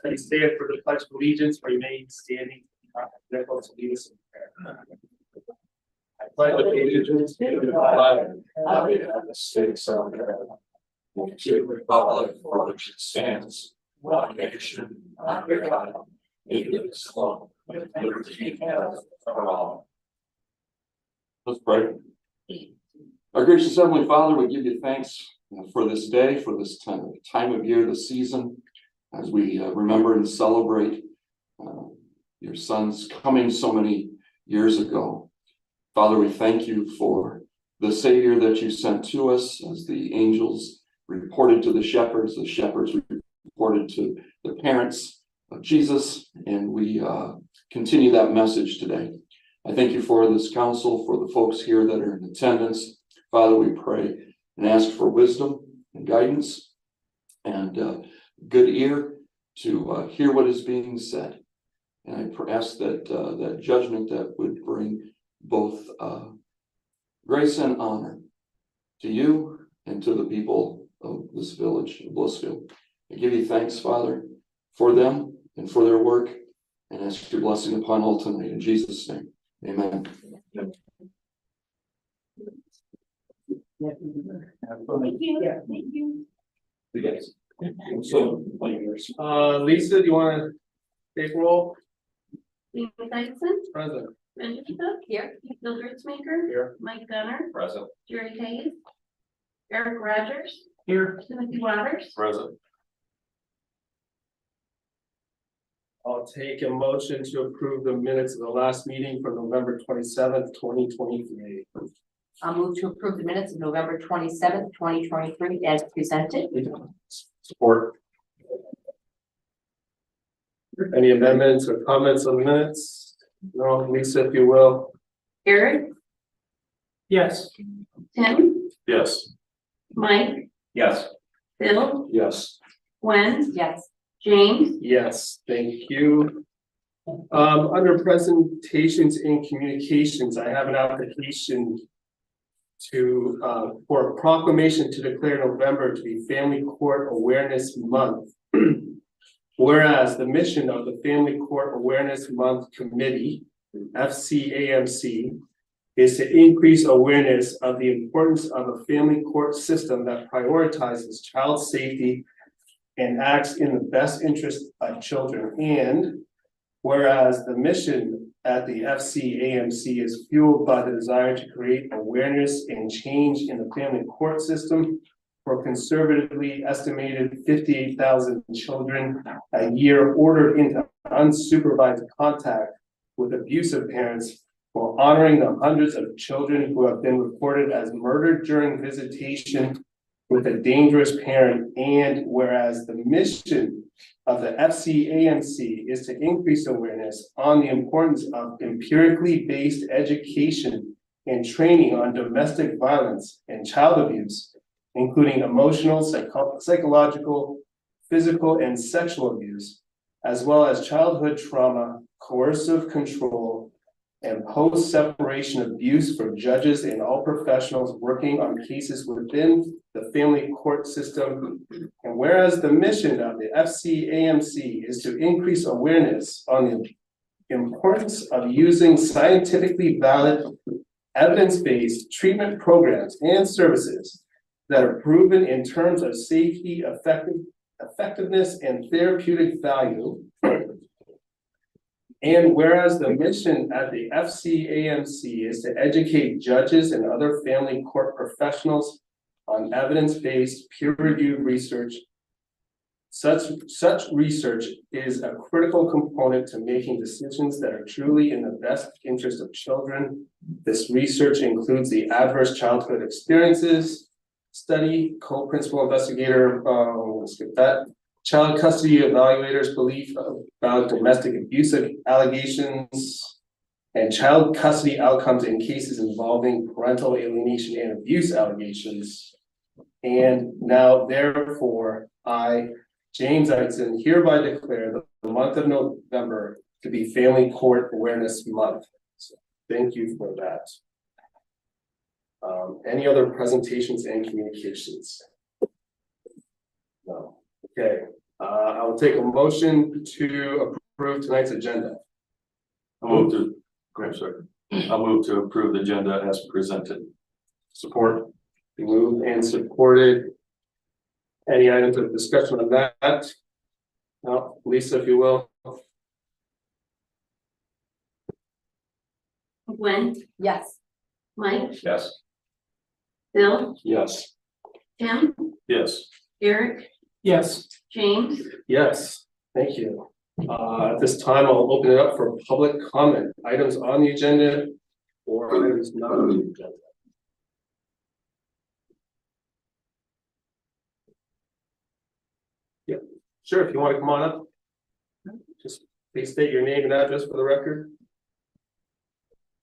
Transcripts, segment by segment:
Please stand for the Pledge of Allegiance. Remain standing. To lead us in prayer. I pledge allegiance to the flag of the United States of America, and to the republic for which it stands, one nation, under God, indivisible, with liberty and justice for all. Let's pray. Our gracious Heavenly Father, we give you thanks for this day, for this time of year, this season, as we remember and celebrate your Son's coming so many years ago. Father, we thank you for the Savior that you sent to us, as the angels reported to the shepherds reported to the parents of Jesus, and we continue that message today. I thank you for this council, for the folks here that are in attendance. Father, we pray and ask for wisdom and guidance and good ear to hear what is being said. And I ask that that judgment that would bring both grace and honor to you and to the people of this village, of Blissfield. I give you thanks, Father, for them and for their work, and ask your blessing upon all tonight. In Jesus' name, amen. Thank you. Lisa, do you want to take roll? Lisa Dyson, Present. Benjamin here, Bill Gritsmaker, Here. Mike Gunner, Present. Jerry Hayes, Eric Rogers, Here. Timothy Waters. Present. I'll take a motion to approve the minutes of the last meeting for November 27th, 2023. I'll move to approve the minutes of November 27th, 2023 as presented. Support. Any amendments or comments on the minutes? No, Lisa, if you will. Eric, Yes. Tim, Yes. Mike, Yes. Bill, Yes. Gwen, Yes. James, Yes, thank you. Under presentations and communications, I have an application to for a proclamation to declare November to be Family Court Awareness Month. Whereas the mission of the Family Court Awareness Month Committee, FCAMC, is to increase awareness of the importance of a family court system that prioritizes child safety and acts in the best interest of children. And whereas the mission at the FCAMC is fueled by the desire to create awareness and change in the family court system for conservatively estimated 58,000 children a year ordered into unsupervised contact with abusive parents, while honoring the hundreds of children who have been reported as murdered during visitation with a dangerous parent. And whereas the mission of the FCAMC is to increase awareness on the importance of empirically based education and training on domestic violence and child abuse, including emotional, psychological, physical, and sexual abuse, as well as childhood trauma, coercive control, and post-separation abuse for judges and all professionals working on cases within the family court system. And whereas the mission of the FCAMC is to increase awareness on the importance of using scientifically valid, evidence-based treatment programs and services that are proven in terms of safety, effectiveness, and therapeutic value. And whereas the mission at the FCAMC is to educate judges and other family court professionals on evidence-based, peer-reviewed research, such research is a critical component to making decisions that are truly in the best interest of children. This research includes the Adverse Childhood Experiences Study, co-principal investigator, let's get that. Child custody evaluators' belief about domestic abuse allegations, and child custody outcomes in cases involving parental alienation and abuse allegations. And now, therefore, I, James Eitzen, hereby declare the month of November to be Family Court Awareness Month. So thank you for that. Any other presentations and communications? No. Okay. I will take a motion to approve tonight's agenda. I'll move to, Graham, sorry. I'll move to approve the agenda as presented. Support. Moved and supported. Any items of discussion on that? No, Lisa, if you will. Gwen, Yes. Mike, Yes. Bill, Yes. Tim, Yes. Eric, Yes. James, Yes, thank you. At this time, I'll open it up for public comment, items on the agenda or items not on the agenda. Yeah, sure, if you want to come on up. Just please state your name and address for the record.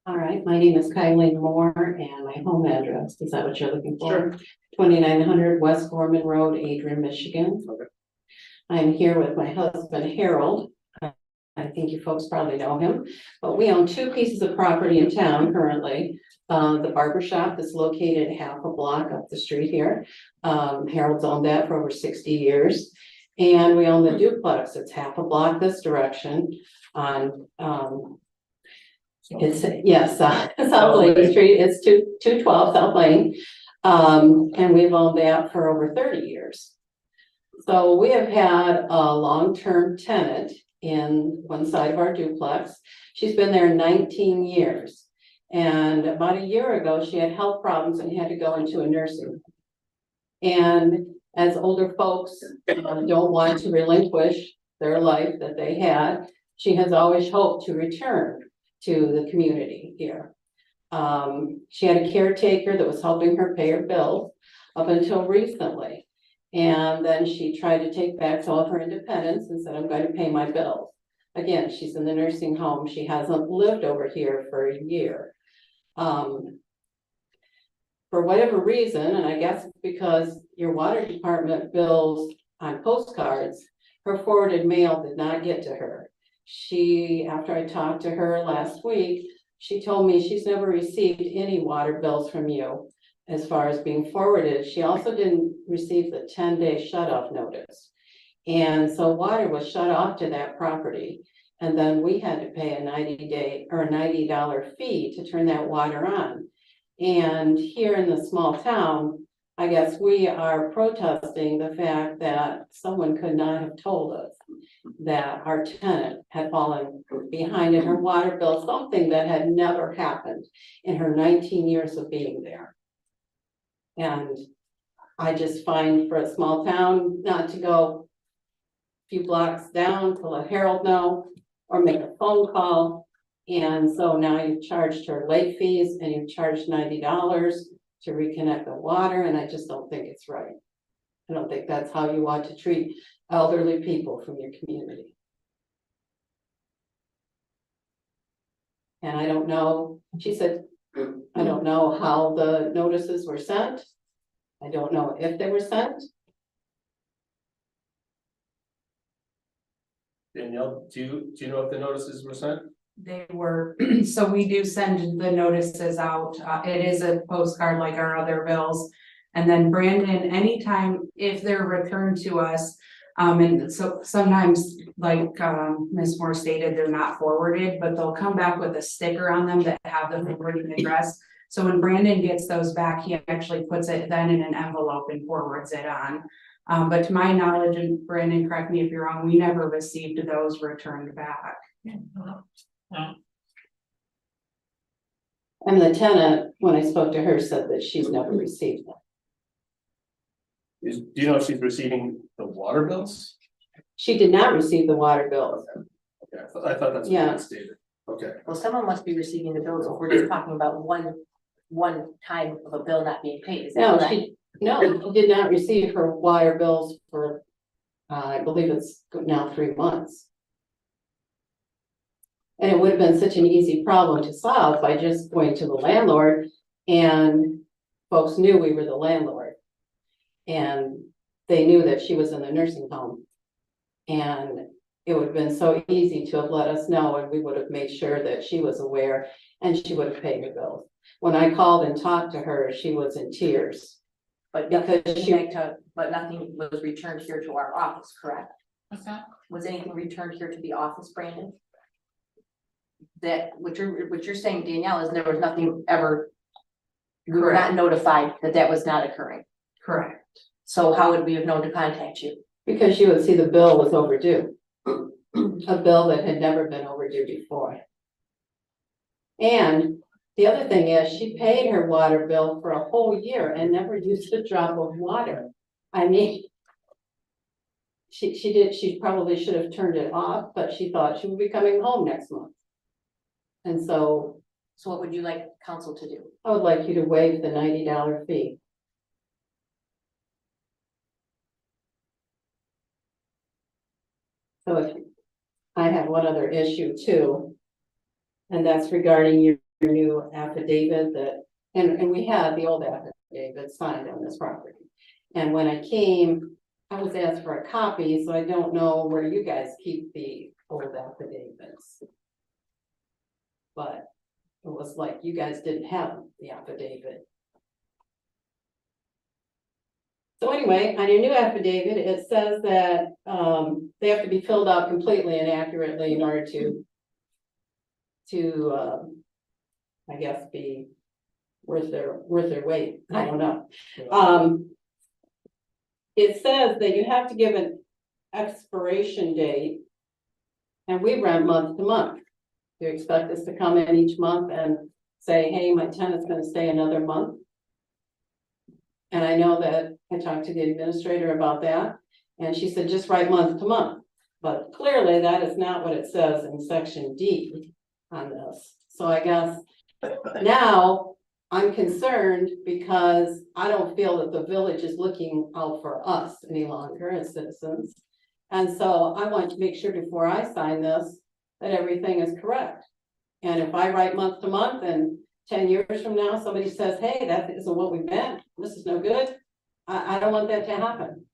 All right, my name is Kylie Moore and my home address, is that what you're looking for? Sure. 2900 West Gorman Road, Adrian, Michigan. Okay. I'm here with my husband Harold. I think you folks probably know him, but we own two pieces of property in town currently. The barber shop is located half a block up the street here. Harold's owned that for over 60 years. And we own the duplex, it's half a block this direction on, it's, yes, South Lake Street, it's 212 South Lane. And we've owned that for over 30 years. So we have had a long-term tenant in one side of our duplex. She's been there 19 years. And about a year ago, she had health problems and had to go into a nursing home. And as older folks don't want to relinquish their life that they had, she has always hoped to return to the community here. She had a caretaker that was helping her pay her bills up until recently. And then she tried to take back some of her independence and said, I'm going to pay my bills. Again, she's in the nursing home. She hasn't lived over here for a year. For whatever reason, and I guess it's because your water department bills on postcards, her forwarded mail did not get to her. After I talked to her last week, she told me she's never received any water bills from you as far as being forwarded. She also didn't receive the 10-day shut-off notice. And so water was shut off to that property. And then we had to pay a $90 fee to turn that water on. And here in the small town, I guess we are protesting the fact that someone could not have told us that our tenant had fallen behind in her water bill, something that had never happened in her 19 years of being there. And I just find for a small town not to go a few blocks down to let Harold know or make a phone call. And so now you've charged her late fees and you've charged $90 to reconnect the water. And I just don't think it's right. I don't think that's how you want to treat elderly people from your community. And I don't know, she said, I don't know how the notices were sent. I don't know if they were sent. Danielle, do you know if the notices were sent? They were, so we do send the notices out. It is a postcard like our other bills. And then Brandon, anytime if they're returned to us, and so sometimes like Ms. Moore stated, they're not forwarded, but they'll come back with a sticker on them that have the forwarding address. So when Brandon gets those back, he actually puts it then in an envelope and forwards it on. But to my knowledge, and Brandon, correct me if you're wrong, we never received those returned back. And the tenant, when I spoke to her, said that she's never received them. Do you know if she's receiving the water bills? She did not receive the water bills. Okay, I thought that's what Yeah. it stated. Okay. Well, someone must be receiving the bills, if we're just talking about one time of a bill not being paid. Is that No, correct? she did not receive her water bills for, I believe it's now 3 months. And it would have been such an easy problem to solve by just going to the landlord, and folks knew we were the landlord. And they knew that she was in the nursing home. And it would have been so easy to have let us know, and we would have made sure that she was aware and she would have paid her bills. When I called and talked to her, she was in tears. But Because nothing was returned here to our office, correct? Was anything returned here to the office, Brandon? That, what you're saying, Danielle, is there was nothing ever. We were not notified that that was not occurring. Correct. So how would we have known to contact you? Because you would see the bill was overdue. A bill that had never been overdue before. And the other thing is, she paid her water bill for a whole year and never used a drop of water. I mean. She probably should have turned it off, but she thought she would be coming home next month. And so So what would you like council to do? I would like you to waive the $90 fee. So if, I have one other issue too. And that's regarding your new affidavit that, and we had the old affidavit signed on this property. And when I came, I was asked for a copy, so I don't know where you guys keep the old affidavits. But it was like you guys didn't have the affidavit. So anyway, on your new affidavit, it says that they have to be filled out completely and accurately in order to I guess be worth their weight. I don't know. It says that you have to give an expiration date, and we rent month to month. Do you expect us to come in each month and say, hey, my tenant's gonna stay another month? And I know that I talked to the administrator about that, and she said, just write month to month. But clearly that is not what it says in section D on this. So I guess now I'm concerned because I don't feel that the village is looking out for us any longer as citizens. And so I want to make sure before I sign this, that everything is correct. And if I write month to month and 10 years from now, somebody says, hey, that isn't what we meant, this is no good, I don't want that to happen.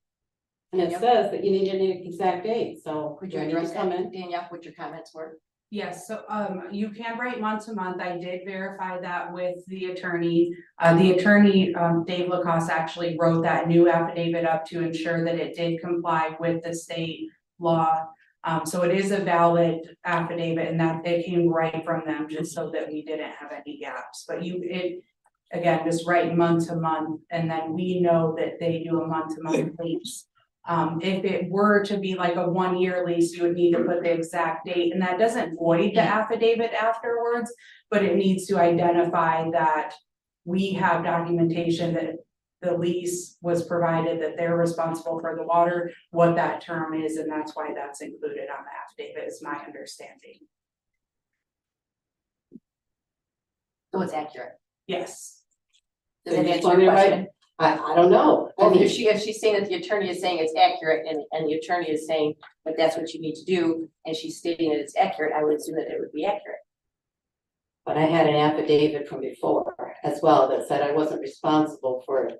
And it says that you need an exact date, so Could do you I need to address come that, in? Danielle, what your comments were? Yes, so you can write month to month. I did verify that with the attorney. Dave Lacoste actually wrote that new affidavit up to ensure that it did comply with the state law. So it is a valid affidavit, and that it came right from them, just so that we didn't have any gaps. But again, just write month to month, and then we know that they do a month to month lease. If it were to be like a 1-year lease, you would need to put the exact date, and that doesn't void the affidavit afterwards, but it needs to identify that we have documentation that the lease was provided, that they're responsible for the water, what that term is, and that's why that's included on the affidavit, is my understanding. So it's accurate. Yes. Does So that you just answer want me your to write- question? I don't know. I Well, mean, if she's saying that the attorney is saying it's accurate and the attorney is saying that that's what you need to do, and she's stating that it's accurate, I would assume that it would be accurate. but I had an affidavit from before as well that said I wasn't responsible for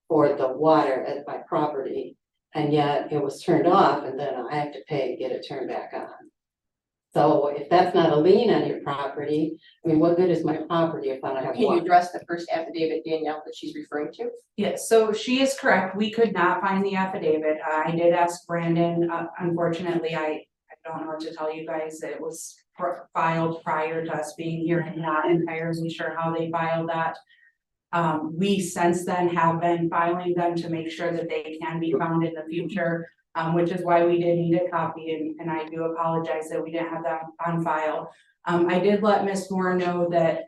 the water at my property. And yet it was turned off, and then I have to pay to get it turned back on. So if that's not a lien on your property, I mean, what good is my property if I don't have Can you water? address the first affidavit, Danielle, that she's referring to? Yes, so she is correct. We could not find the affidavit. I did ask Brandon. Unfortunately, I don't know what to tell you guys. It was filed prior to us being here. I'm not entirely sure how they filed that. We since then have been filing them to make sure that they can be found in the future, which is why we did need a copy, and I do apologize that we didn't have that on file. I did let Miss Moore know that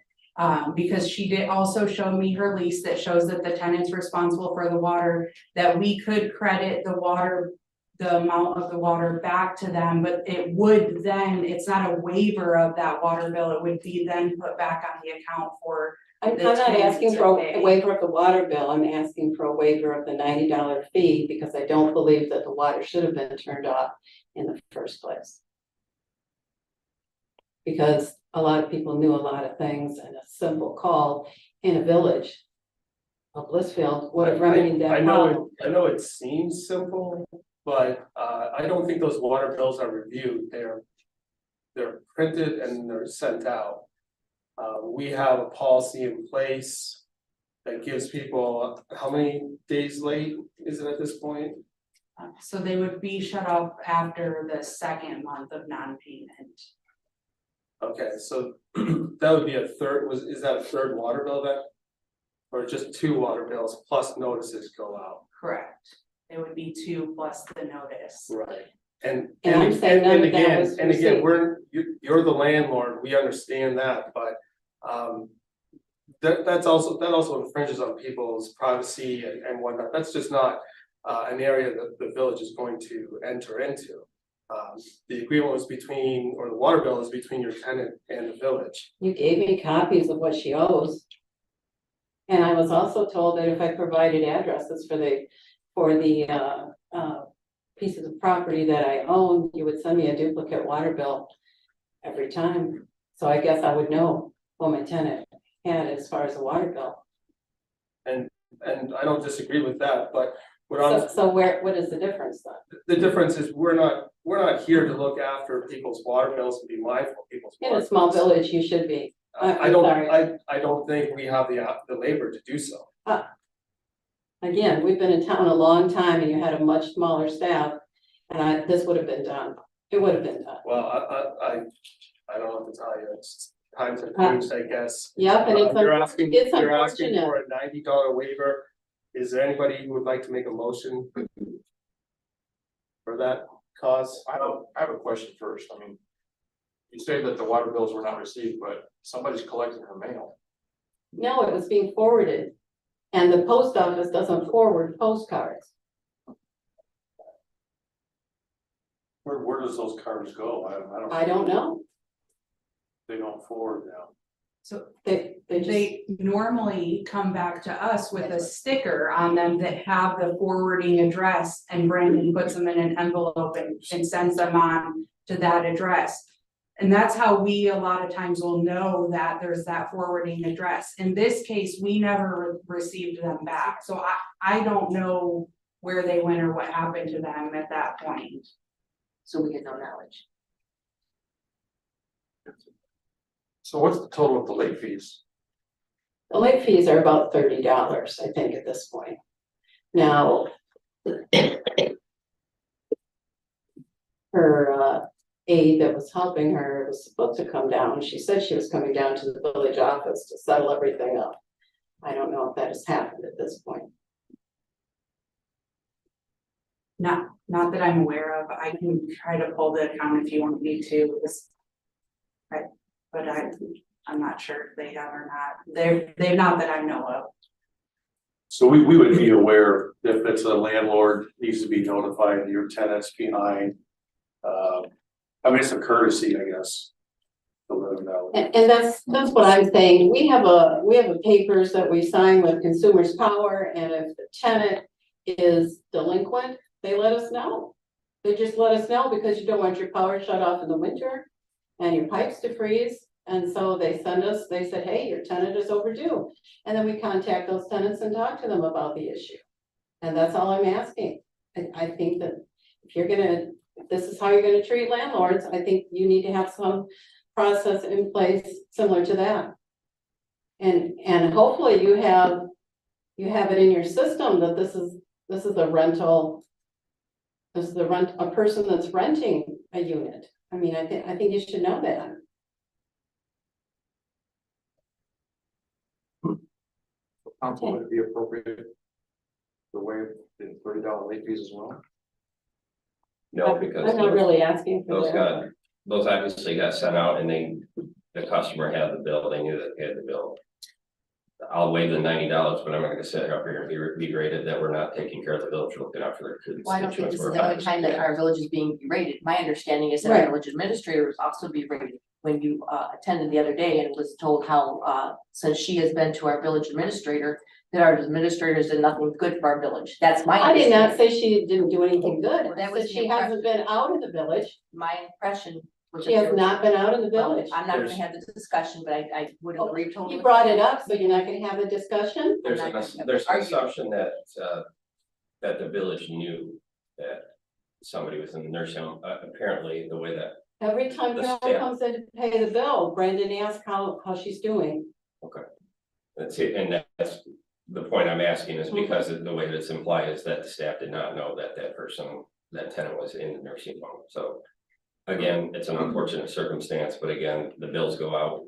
because she did also show me her lease that shows that the tenant's responsible for the water, that we could credit the water, the amount of the water back to them, but it would then, it's not a waiver of that water bill, it would be then put back on the account for. I'm the not tenant asking to for pay. a waiver of the water bill, I'm asking for a waiver of the $90 fee because I don't believe that the water should have been turned off in the first place. Because a lot of people knew a lot of things, and a simple call in a village of Blissfield would have remedied that problem. I know it seems simple, but I don't think those water bills are reviewed. They're printed and they're sent out. We have a policy in place that gives people, how many days late is it at this point? So they would be shut off after the second month of non-payment. Okay, so that would be a third, is that a third water bill then? Or just 2 water bills plus notices go out? Correct. It would be 2 plus the notice. Right. And I'm saying none of that again, was and again, received. you're the landlord, we understand that, but that also infringes on people's privacy and whatnot. That's just not an area that the village is going to enter into. The agreement was between, or the water bill is between your tenant and the village. You gave me copies of what she owes. And I was also told that if I provided addresses for the pieces of property that I own, you would send me a duplicate water bill every time. So I guess I would know what my tenant had as far as the water bill. And I don't disagree with that, but what What is the difference then? the difference is we're not here to look after people's water bills and be mindful of people's. In water a small bills. village, you should be. I don't think we have the labor to do so. Again, we've been in town a long time and you had a much smaller staff. And this would have been done. It would have been done. Well, I don't know what to tell you. It's times have changed, I guess. Yep, and You're asking it's for unfortunate. a $90 waiver. Is there anybody who would like to make a motion for that cause? I have a question first. I mean, you say that the water bills were not received, but somebody's collecting her mail. No, it was being forwarded. And the post office doesn't forward postcards. Where does those cards go? I don't know. They don't forward now. So They just, they normally come back to us with a sticker on them that have the forwarding address, and Brandon puts them in an envelope and sends them on to that address. And that's how we a lot of times will know that there's that forwarding address. In this case, we never received them back, so I don't know where they went or what happened to them at that point. So we get no knowledge. So what's the total of the late fees? the late fees are about $30, I think, at this point. Now. Her aide that was helping her was supposed to come down. She said she was coming down to the village office to settle everything up. I don't know if that has happened at this point. Not that I'm aware of. I can try to pull the account if you want me to. But I'm not sure if they have or not. They're not that I know of. So we would be aware if it's a landlord needs to be notified, your tenants behind. I mean, it's a courtesy, I guess. To let them know. And that's what I'm saying. We have a papers that we sign with Consumers Power, and if the tenant is delinquent, they let us know. They just let us know because you don't want your power shut off in the winter and your pipes to freeze. And so they send us, they said, hey, your tenant is overdue. And then we contact those tenants and talk to them about the issue. And that's all I'm asking. I think that if this is how you're gonna treat landlords, I think you need to have some process in place similar to that. And hopefully you have it in your system that this is a rental. This is a person that's renting a unit. I mean, I think you should know that. Council, would it be appropriate to waive the $30 late fees as well? No, because I'm not really asking for that. those obviously got sent out and the customer had the bill, they knew that they had the bill. I'll waive the $90, but I'm not gonna sit up here and be berated that we're not taking care of the village, looking out for their Well, I don't think constituents. this is the only time that our village is being berated. My understanding is that Right. our village administrator was also being berated. When you attended the other day and was told how since she has been to our village administrator, that our administrators did nothing good for our village. That's my. I did not understanding. say she didn't do anything good. Well, that I was said the she hasn't been out of the village. My impression was. She that has there- not been out of the Well, village. I'm not gonna have the discussion, but I would agree totally. You brought it up, so you're not gonna have a discussion? There's I'm an not gonna there's an argue. assumption that the village knew that somebody was in the nursing home, apparently the way that. Every time The Carol staff. comes in to pay the bill, Brendan asks how she's doing. That's it, and that's, the point I'm asking is because of the way that it's implied is that the staff did not know that that tenant was in the nursing home, so. Again, it's an unfortunate circumstance, but again, the bills go out,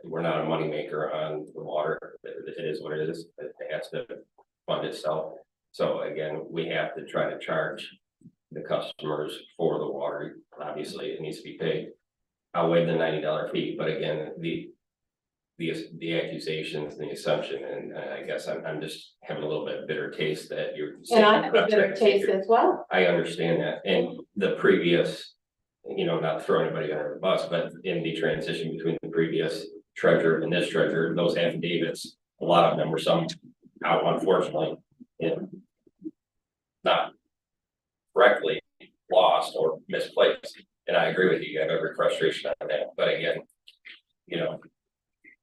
we're not a moneymaker on the water, it is what it is, it has to fund itself. So again, we have to try to charge the customers for the water, obviously it needs to be paid. I'll waive the $90 fee, but again, the accusations, the assumption, and I guess I'm just having a little bit bitter taste that you're. And I have a bitter taste as well. I understand that, and the previous, not throwing anybody under the bus, but in the transition between the previous treasurer and this treasurer, those affidavits, a lot of them were some out, unfortunately, not correctly lost or misplaced. And I agree with you, you have every frustration on that, but again,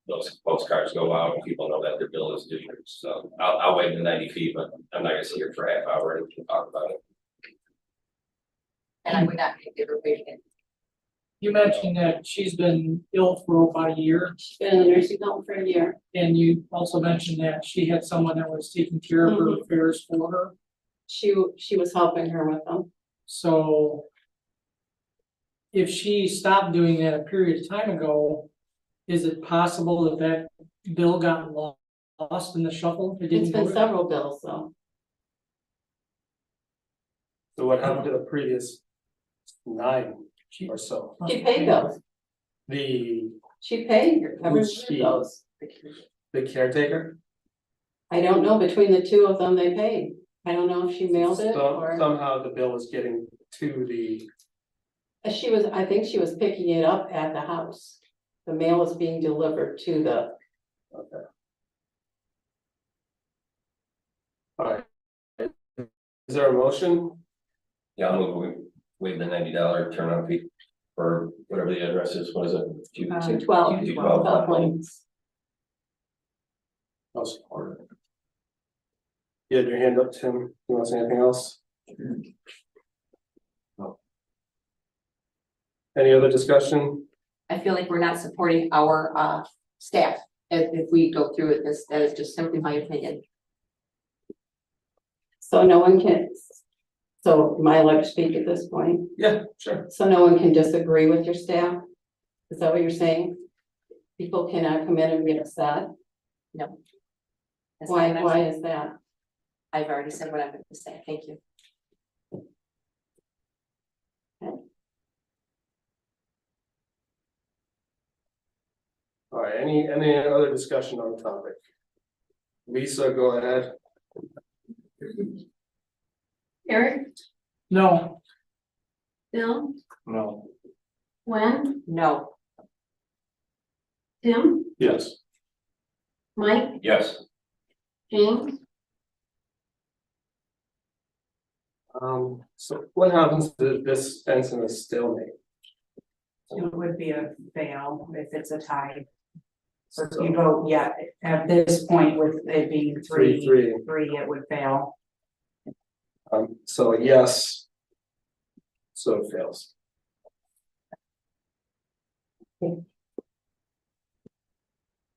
those postcards go out and people know that their bill is due, so I'll waive the 90 fee, but I'm not gonna sit here for a half hour and talk about it. And I would not give her payment. You mentioned that she's been ill for about a year, She's been in the nursing home for a year. and you also mentioned that she had someone that was taking care of her affairs for her. She was helping her with them. So if she stopped doing that a period of time ago, is it possible that bill got lost in the shuffle? It It's didn't been go- several bills though. So what happened to the previous 9 or so? She paid those. She paid every one of she? those. the caretaker? I don't know, between the two of them, they paid. I don't know if she mailed it or, Somehow the bill was getting to the, I think she was picking it up at the house. The mail was being delivered to the, okay. All right. Is there a motion? Yeah, I'll move, we waive the $90 turn on fee for whatever the address is, what is it? 212. 212. South Lanes. I'll support it. You had your hand up, Tim. You want to say anything else? No. Any other discussion? I feel like we're not supporting our staff if we go through with this. That is just simply my opinion. So no one can, so am I allowed to speak at this point? Yeah, sure. So no one can disagree with your staff? Is that what you're saying? People cannot come in and get upset? No. That's not what I'm Why saying. is that? I've already said what I'm going to say. Thank you. All right, any other discussion on the topic? Lisa, go ahead. Eric, No, Bill, No. Gwen, No. Tim, Yes. Mike, Yes, James, So what happens to this fence in a stalemate? It would be a fail if it's a tie. So if you vote, yeah, at this point with it being three, 3-3. it would fail. So yes. So it fails.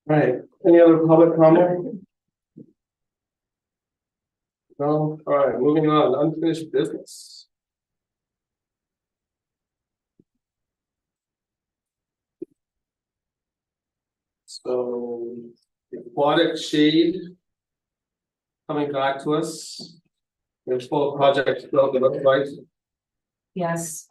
Right, any other public comment? No, all right, moving on, unfinished business. So, the aquatic shade. Coming back to us. There's full project built, it looks like. Yes,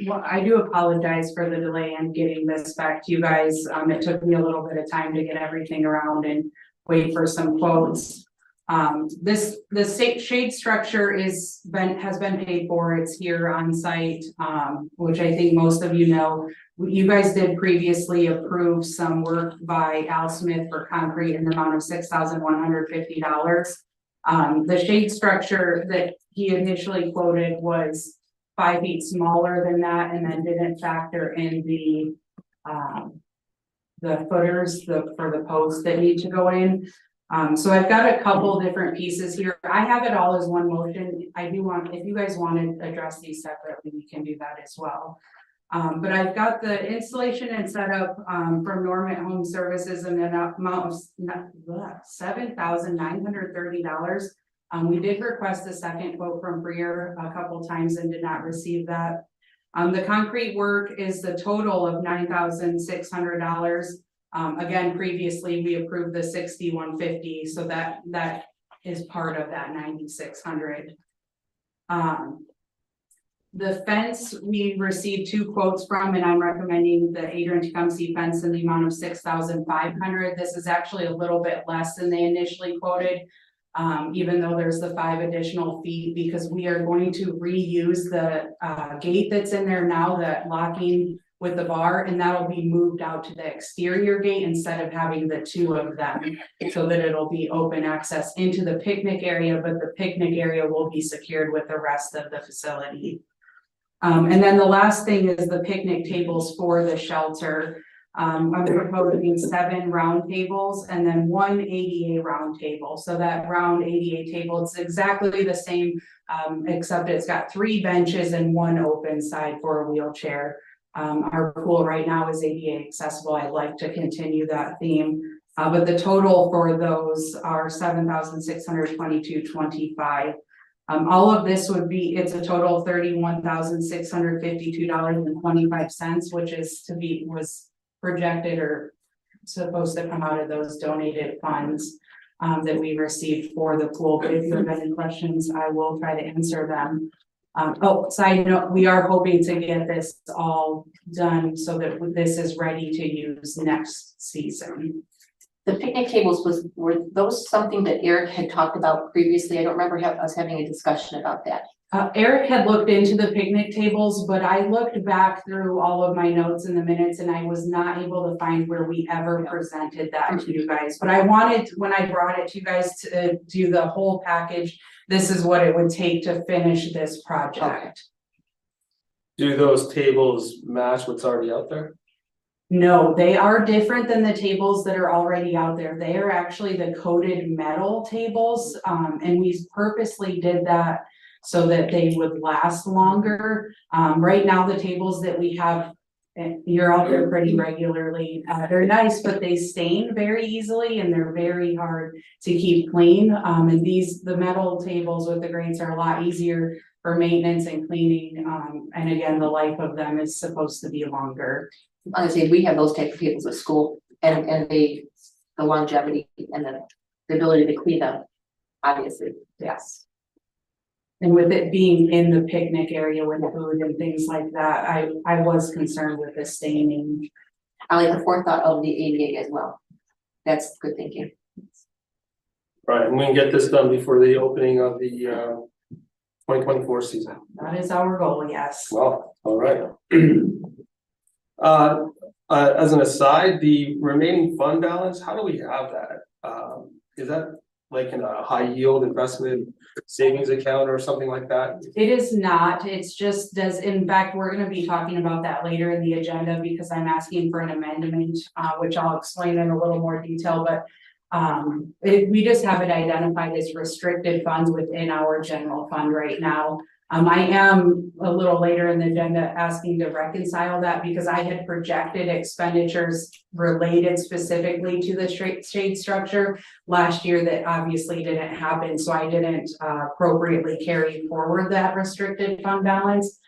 well, I do apologize for the delay in getting this back to you guys. It took me a little bit of time to get everything around and wait for some quotes. The state shade structure has been paid for. It's here on site, which I think most of you know. You guys did previously approve some work by Al Smith for concrete in the amount of $6,150. The shade structure that he initially quoted was 5 feet smaller than that, and then didn't factor in the footers for the posts that need to go in. So I've got a couple different pieces here. I have it all as one motion. I do want, if you guys want to address these separately, we can do that as well. But I've got the installation and setup, from Norman Home Services in an amount of $7,930. We did request a second quote from Breer a couple times and did not receive that. The concrete work is the total of $9,600. Again, previously we approved the 6,150, so that is part of that 9,600. The fence, we received 2 quotes from, and I'm recommending the Adrian Tecumseh fence in the amount of 6,500. This is actually a little bit less than they initially quoted. Even though there's the 5 additional feet, because we are going to reuse the gate that's in there now, that locking with the bar, and that'll be moved out to the exterior gate instead of having the 2 of them, so that it'll be open access into the picnic area, but the picnic area will be secured with the rest of the facility. And then the last thing is the picnic tables for the shelter. I'm proposing 7 round tables and then 1 ADA round table. So that round ADA table, it's exactly the same, except it's got 3 benches and 1 open side for a wheelchair. Our pool right now is ADA accessible. I'd like to continue that theme. But the total for those are $7,622.25. All of this would be, it's a total of $31,652.25, which was projected or supposed to come out of those donated funds that we received for the pool. But if you have any questions, I will try to answer them. Side note, we are hoping to get this all done so that this is ready to use next season. The picnic tables were those something that Eric had talked about previously? I don't remember us having a discussion about that. Eric had looked into the picnic tables, but I looked back through all of my notes in the minutes and I was not able to find where we ever presented that to you guys. But I wanted, when I brought it to you guys to do the whole package, this is what it would take to finish this project. Okay. Do those tables match what's already out there? No, they are different than the tables that are already out there. They are actually the coated metal tables, and we purposely did that so that they would last longer. Right now, the tables that we have, you're out there pretty regularly. They're nice, but they stain very easily and they're very hard to keep clean. And the metal tables with the grates are a lot easier for maintenance and cleaning. And again, the life of them is supposed to be longer. Honestly, we have those type of tables at school, and the longevity and the ability to clean them, obviously. Yes. And with it being in the picnic area with food and things like that, I was concerned with the staining. I like the forethought of the ADA as well. That's good thinking. Right, and we can get this done before the opening of the 2024 season. That is our goal, yes. Well, all right. As an aside, the remaining fund balance, how do we have that? Is that like in a high yield investment savings account or something like that? It is not, it's just in fact, we're gonna be talking about that later in the agenda because I'm asking for an amendment, which I'll explain in a little more detail, but we just have it identified as restricted funds within our general fund right now. I am a little later in the agenda asking to reconcile that because I had projected expenditures related specifically to the shade structure last year that obviously didn't happen. So I didn't appropriately carry forward that restricted fund balance.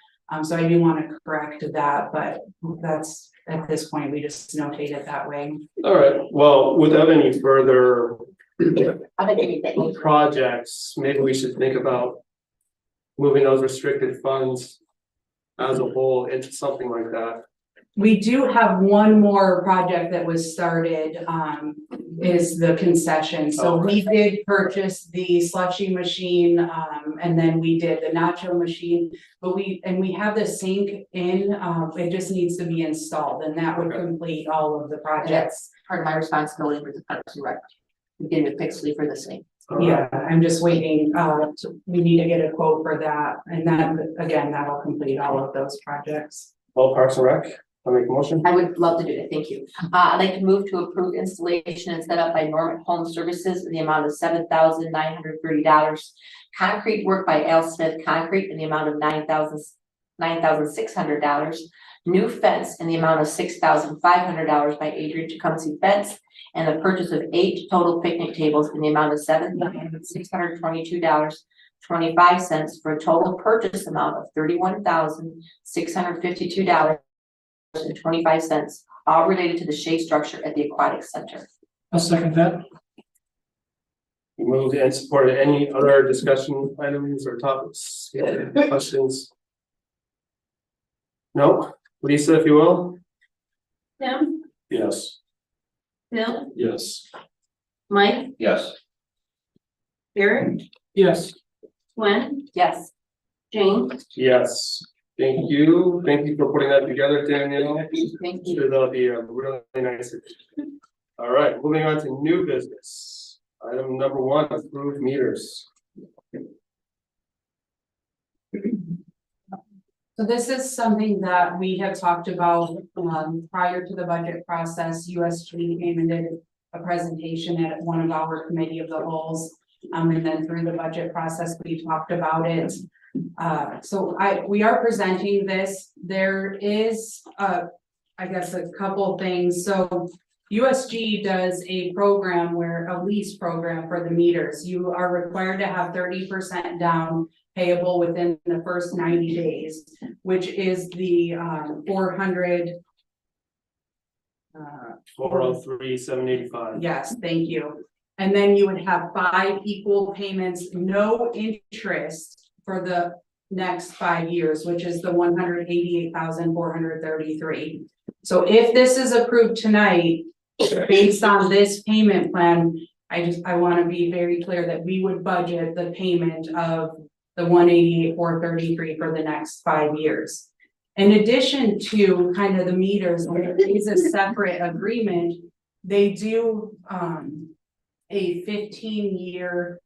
So I do want to correct that, but that's at this point, we just notate it that way. All right, well, without any further I projects, maybe we should think about moving those restricted funds as a whole into something like that. We do have one more project that was started, is the concession. So we did purchase the slushy machine, and then we did the nacho machine, but we have the sink in, it just needs to be installed and that would complete all of the projects. That's part of my responsibility for the Parks and Rec. We get it fixed for the same. Yeah, I'm just waiting, we need to get a quote for that, and then, again, that'll complete all of those projects. Well, Parks and Rec, I'll make a motion. I would love to do that, thank you. I'd like to move to approve installation and set up by Norman Home Services in the amount of $7,930. Concrete work by Al Smith Concrete in the amount of $9,600. new fence in the amount of $6,500 by Adrian Tecumseh Fence, and the purchase of 8 total picnic tables in the amount of $7,622.25 for a total purchase amount of $31,652.25, all related to the shade structure at the aquatic center. I'll second that. Moved and supported. Any other discussion items or topics, questions? No, Lisa, if you will. Tim, Yes. Bill, Yes. Mike, Yes. Eric, Yes. Gwen, Yes. Jane. Yes, thank you for putting that together, Danielle. Thank you. Sure, that'll be a really nice addition. All right, moving on to new business. Item number 1, approved meters. So this is something that we have talked about, prior to the budget process. USG came and did a presentation at one of our committee of the holes. And then through the budget process, we talked about it. We are presenting this. There is, I guess, a couple things. So USG does a program a lease program for the meters. You are required to have 30% down payable within the first 90 days, which is the 400. 403,785. Yes, thank you. And then you would have 5 equal payments, no interest for the next 5 years, which is the 188,433. So if this is approved tonight, based on this payment plan, I want to be very clear that we would budget the payment of the 188,433 for the next 5 years. In addition to kind of the meters, there is a separate agreement. They do a 15-year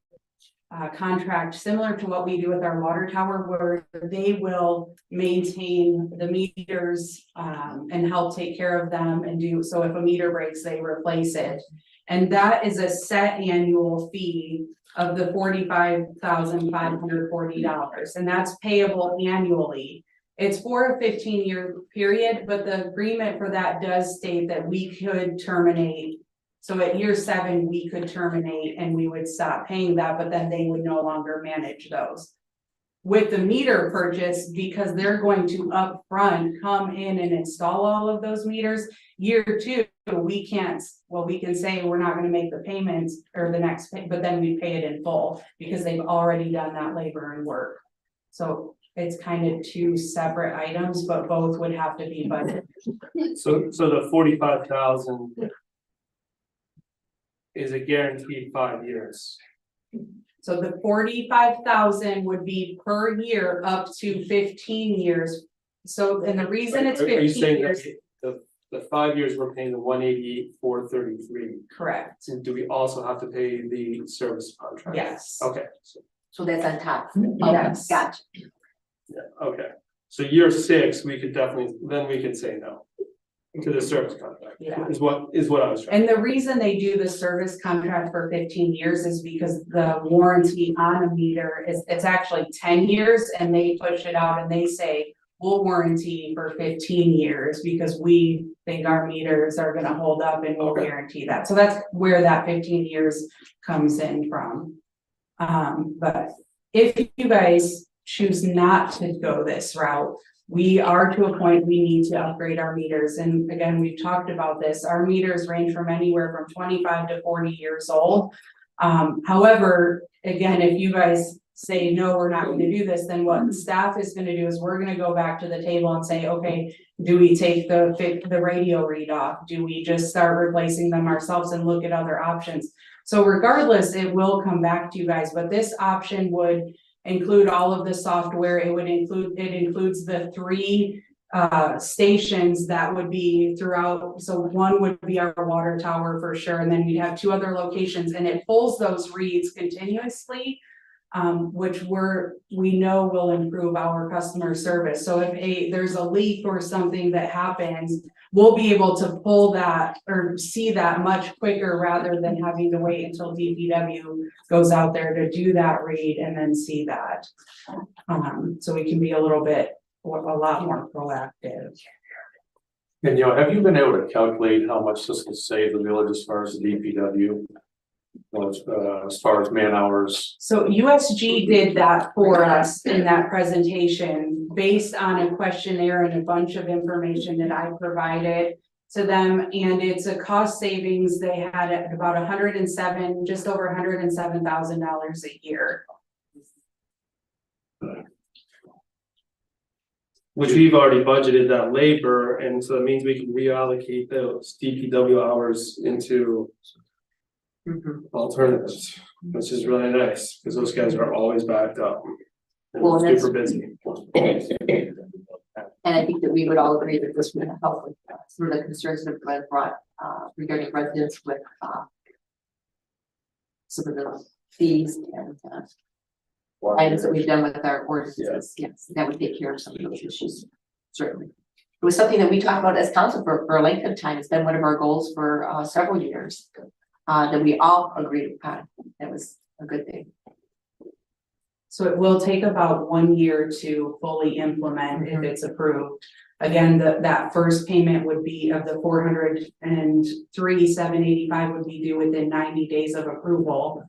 contract similar to what we do with our water tower, where they will maintain the meters and help take care of them and do so. If a meter breaks, they replace it. And that is a set annual fee of the $45,540, and that's payable annually. It's for a 15-year period, but the agreement for that does state that we could terminate. So at year 7, we could terminate and we would stop paying that, but then they would no longer manage those. With the meter purchase, because they're going to upfront come in and install all of those meters, year 2, we can say we're not going to make the payments or the next pay, but then we pay it in full because they've already done that labor and work. So it's kind of 2 separate items, but both would have to be budgeted. So the 45,000 is a guaranteed 5 years. So the 45,000 would be per year up to 15 years. So, and the reason it's Are you 15 saying years, that the 5 years we're paying the 188,433? correct? And do we also have to pay the service contract? Yes. Okay. So that's on top. Yes. Gotcha. Yeah, okay. So year 6, we could definitely, then we can say no to the service contract. Yeah. Is what I was trying. And the reason they do the service contract for 15 years is because the warranty on a meter it's actually 10 years, and they push it out and they say, we'll warranty for 15 years because we think our meters are gonna hold up and we'll guarantee that. So that's where that 15 years comes in from. But if you guys choose not to go this route, we are to a point we need to upgrade our meters. And again, we've talked about this. Our meters range from anywhere from 25 to 40 years old. However, again, if you guys say, no, we're not going to do this, then what staff is going to do is we're going to go back to the table and say, okay, do we take the radio read off? Do we just start replacing them ourselves and look at other options? So regardless, it will come back to you guys, but this option would include all of the software. It includes the 3 stations that would be throughout. So one would be our water tower for sure, and then we'd have 2 other locations, and it pulls those reads continuously, which we know will improve our customer service. So if there's a leak or something that happens, we'll be able to pull that or see that much quicker rather than having to wait until DPW goes out there to do that read and then see that. So we can be a lot more proactive. And have you been able to calculate how much this will save the village as far as the DPW? As far as man hours? So USG did that for us in that presentation based on a questionnaire and a bunch of information that I provided to them. And it's a cost savings. They had at about just over $107,000 a year. Which we've already budgeted that labor, and so it means we can reallocate those DPW hours into alternatives, which is really nice, because those guys are always backed up. And Well, that's- super busy. And I think that we would all agree that this would help with some of the concerns that have been brought regarding residents with some of the fees and items that we've done with our ordinances. Yes, that would take care of some of those issues, certainly. It was something that we talked about as council for a length of time. It's been one of our goals for several years that we all agreed upon. That was a good thing. So it will take about 1 year to fully implement if it's approved. Again, that first payment would be of the $403,785 would be due within 90 days of approval.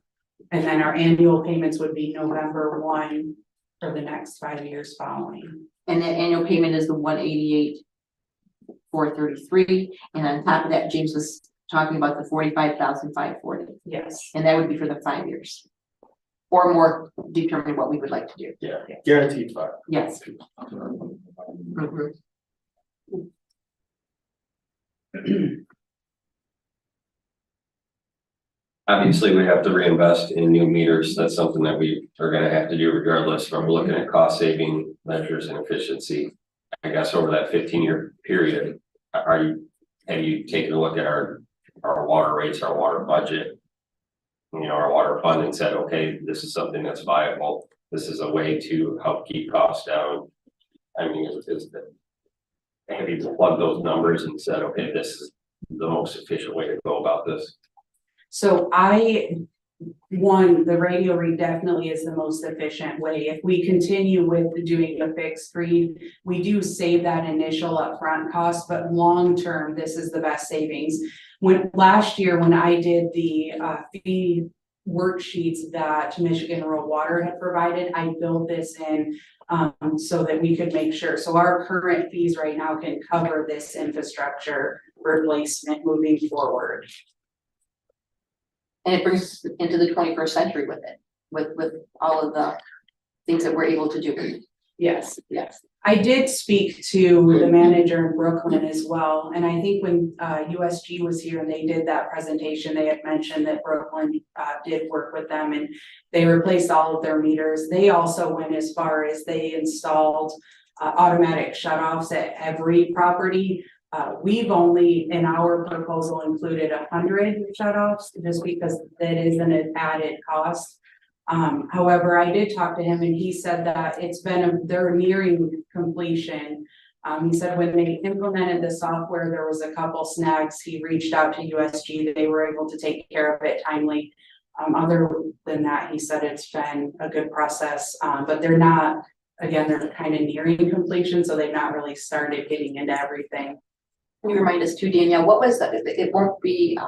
And then our annual payments would be November 1 for the next 5 years following. And the annual payment is the $188,433, and on top of that, James was talking about the $45,540, Yes. and that would be for the 5 years. Or more, determine what we would like to do. Yeah, guaranteed 5. Yes. Mhm. Obviously, we have to reinvest in new meters. That's something that we are gonna have to do regardless. From looking at cost saving measures and efficiency. I guess over that 15-year period, have you taken a look at our water rates, our water budget? Our water fund, and said, okay, this is something that's viable. This is a way to help keep costs down. I mean, have you plugged those numbers and said, okay, this is the most efficient way to go about this? So the radio read definitely is the most efficient way. If we continue with doing the fixed read, we do save that initial upfront cost, but long-term, this is the best savings. Last year, when I did the fee worksheets that Michigan Rural Water had provided, I built this in so that we could make sure. So our current fees right now can cover this infrastructure replacement moving forward. And it brings us into the 21st century with it, with all of the things that we're able to do. Yes. Yes. I did speak to the manager in Brooklyn as well, and I think when USG was here and they did that presentation, they had mentioned that Brooklyn did work with them and they replaced all of their meters. They also went as far as they installed automatic shutoffs at every property. We've only, in our proposal, included 100 shutoffs just because that is an added cost. However, I did talk to him and he said that they're nearing completion. He said when they implemented the software, there was a couple snags. He reached out to USG. They were able to take care of it timely. Other than that, he said it's been a good process, but they're kind of nearing completion. So they've not really started getting into everything. Can you remind us too, Danielle, what was it won't be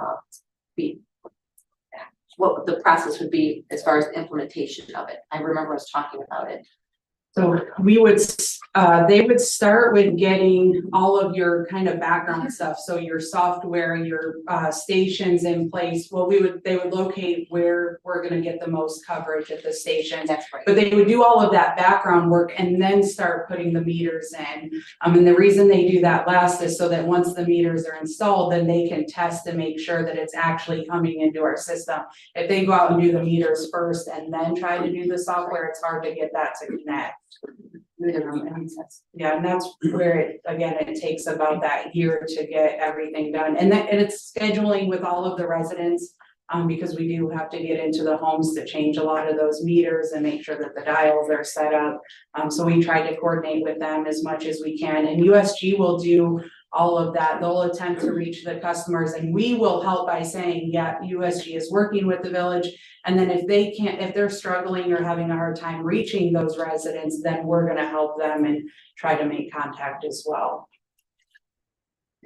what the process would be as far as implementation of it? I remember us talking about it. So they would start with getting all of your kind of background stuff. So your software, your stations in place. Well, they would locate where we're going to get the most coverage at the stations. That's right. But they would do all of that background work and then start putting the meters in. And the reason they do that last is so that once the meters are installed, then they can test and make sure that it's actually coming into our system. If they go out and do the meters first and then try to do the software, it's hard to get that to connect. Yeah, and that's where it takes about that year to get everything done. And it's scheduling with all of the residents, because we do have to get into the homes to change a lot of those meters and make sure that the dials are set up. So we try to coordinate with them as much as we can, and USG will do all of that. They'll attempt to reach the customers and we will help by saying, yeah, USG is working with the village. And then if they're struggling or having a hard time reaching those residents, then we're going to help them and try to make contact as well.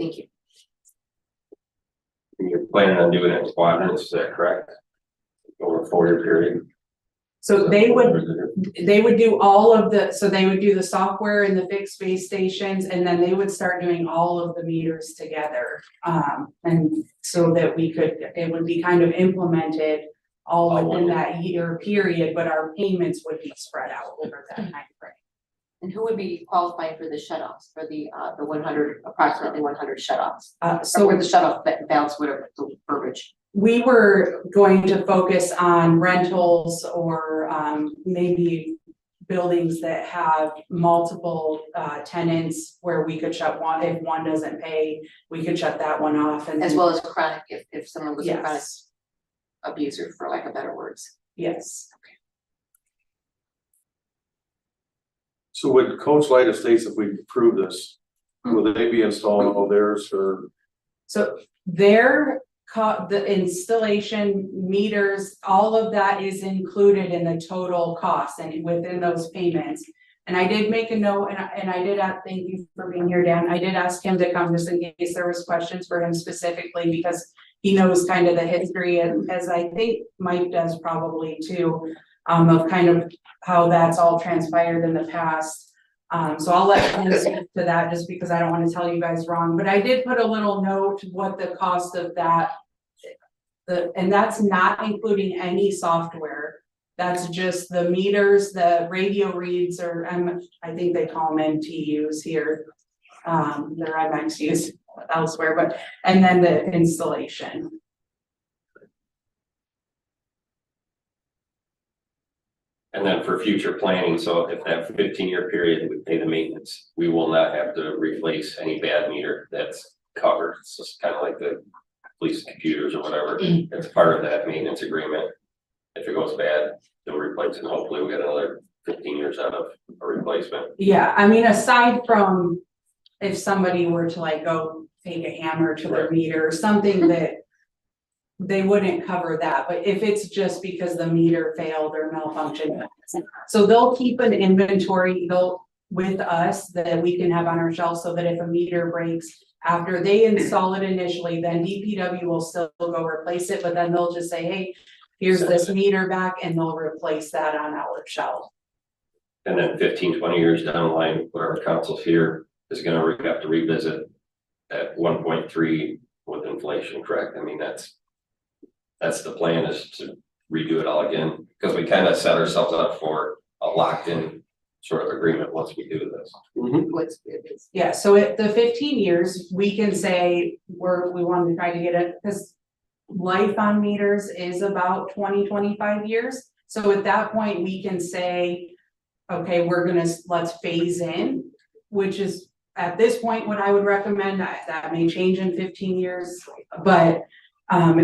Thank you. You're planning on doing it in quadrants, is that correct? Over a 4-year period? So they would do all of the, so they would do the software and the fixed base stations, and then they would start doing all of the meters together. And so that we could, it would be kind of implemented all within that year period, but our payments would be spread out over that time frame. And who would be qualifying for the shut-offs, for the 100, approximately 100 shut-offs? Or So where the shut-off valves, whatever the verbiage. we were going to focus on rentals or maybe buildings that have multiple tenants where we could shut one, if one doesn't pay, we could shut that one off and As then, well as chronic, if someone was a chronic yes, abuser, for lack of better words. yes. So would Coach Light Estates, if we approve this, will they be installing all theirs or? So their the installation meters, all of that is included in the total cost and within those payments. And I did make a note, and I did thank you for being here, Dan. I did ask him to come just in case there was questions for him specifically, because he knows kind of the history, and as I think Mike does probably too, of kind of how that's all transpired in the past. So I'll let him speak to that just because I don't want to tell you guys wrong, but I did put a little note what the cost of that. And that's not including any software. That's just the meters, the radio reads, or I think they call them MTUs here. They're MXUs elsewhere, but, and then the installation. And then for future planning, so if that 15-year period we pay the maintenance, we will not have to replace any bad meter that's covered. It's just kind of like the police computers or whatever. It's part of that maintenance agreement. If it goes bad, they'll replace it. Hopefully we get another 15 years out of a replacement. Yeah, I mean, aside from if somebody were to like go take a hammer to their meter or something that they wouldn't cover that, but if it's just because the meter failed or malfunctioned. So they'll keep an inventory with us that we can have on our shelf, so that if a meter breaks after they install it initially, then DPW will still go replace it, but then they'll just say, hey, here's this meter back, and they'll replace that on our shelf. And then 15, 20 years down the line, whatever council's here is gonna have to revisit at 1.3 with inflation, correct? I mean, that's the plan, is to redo it all again, because we kind of set ourselves up for a locked-in sort of agreement once we do this. Yeah, so at the 15 years, we can say we want to try to get it, because life on meters is about 20-25 years. So at that point, we can say, okay, let's phase in, which is at this point what I would recommend. That may change in 15 years, but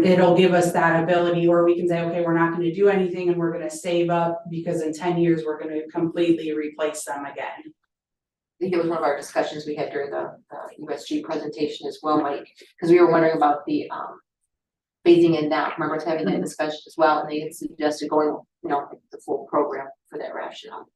it'll give us that ability, or we can say, okay, we're not going to do anything and we're going to save up, because in 10 years we're going to completely replace them again. I think it was one of our discussions we had during the USG presentation as well, Mike, because we were wondering about the phasing in now. Remember us having that discussion as well, and they had suggested going, the full program for that rationale.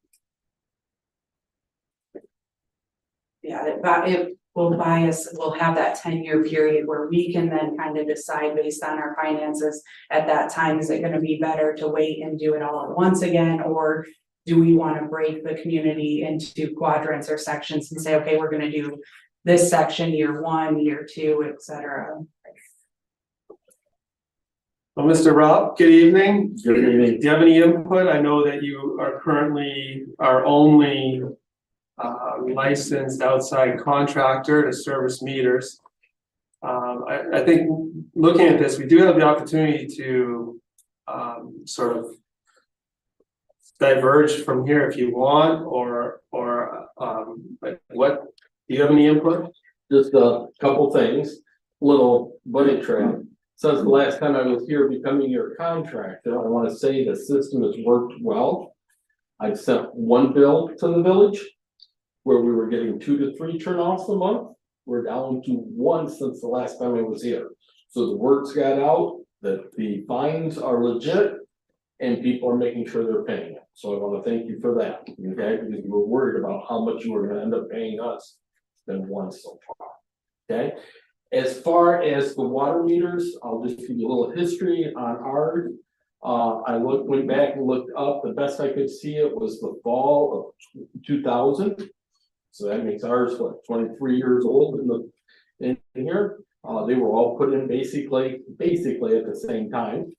Yeah, it will buy us, we'll have that 10-year period where we can then kind of decide based on our finances at that time, is it going to be better to wait and do it all at once again, or do we want to break the community into quadrants or sections and say, okay, we're going to do this section year 1, year 2, etc. Well, Mr. Rob, good evening. Good evening. Do you have any input? I know that you are currently our only licensed outside contractor to service meters. I think looking at this, we do have the opportunity to sort of diverge from here if you want, or what, do you have any input? Just a couple things, little bunny track. Since the last time I was here becoming your contractor, I want to say the system has worked well. I've sent one bill to the village where we were getting 2 to 3 turn-offs a month. We're down to 1 since the last time I was here. So the word's got out that the fines are legit and people are making sure they're paying it. So I want to thank you for that, okay? Because you were worried about how much you were going to end up paying us. It's been 1 so far. Okay, as far as the water meters, I'll just give you a little history on ours. Went back and looked up, the best I could see it was the fall of 2000. So that makes ours, what, 23 years old in here. They were all put in basically at the same time.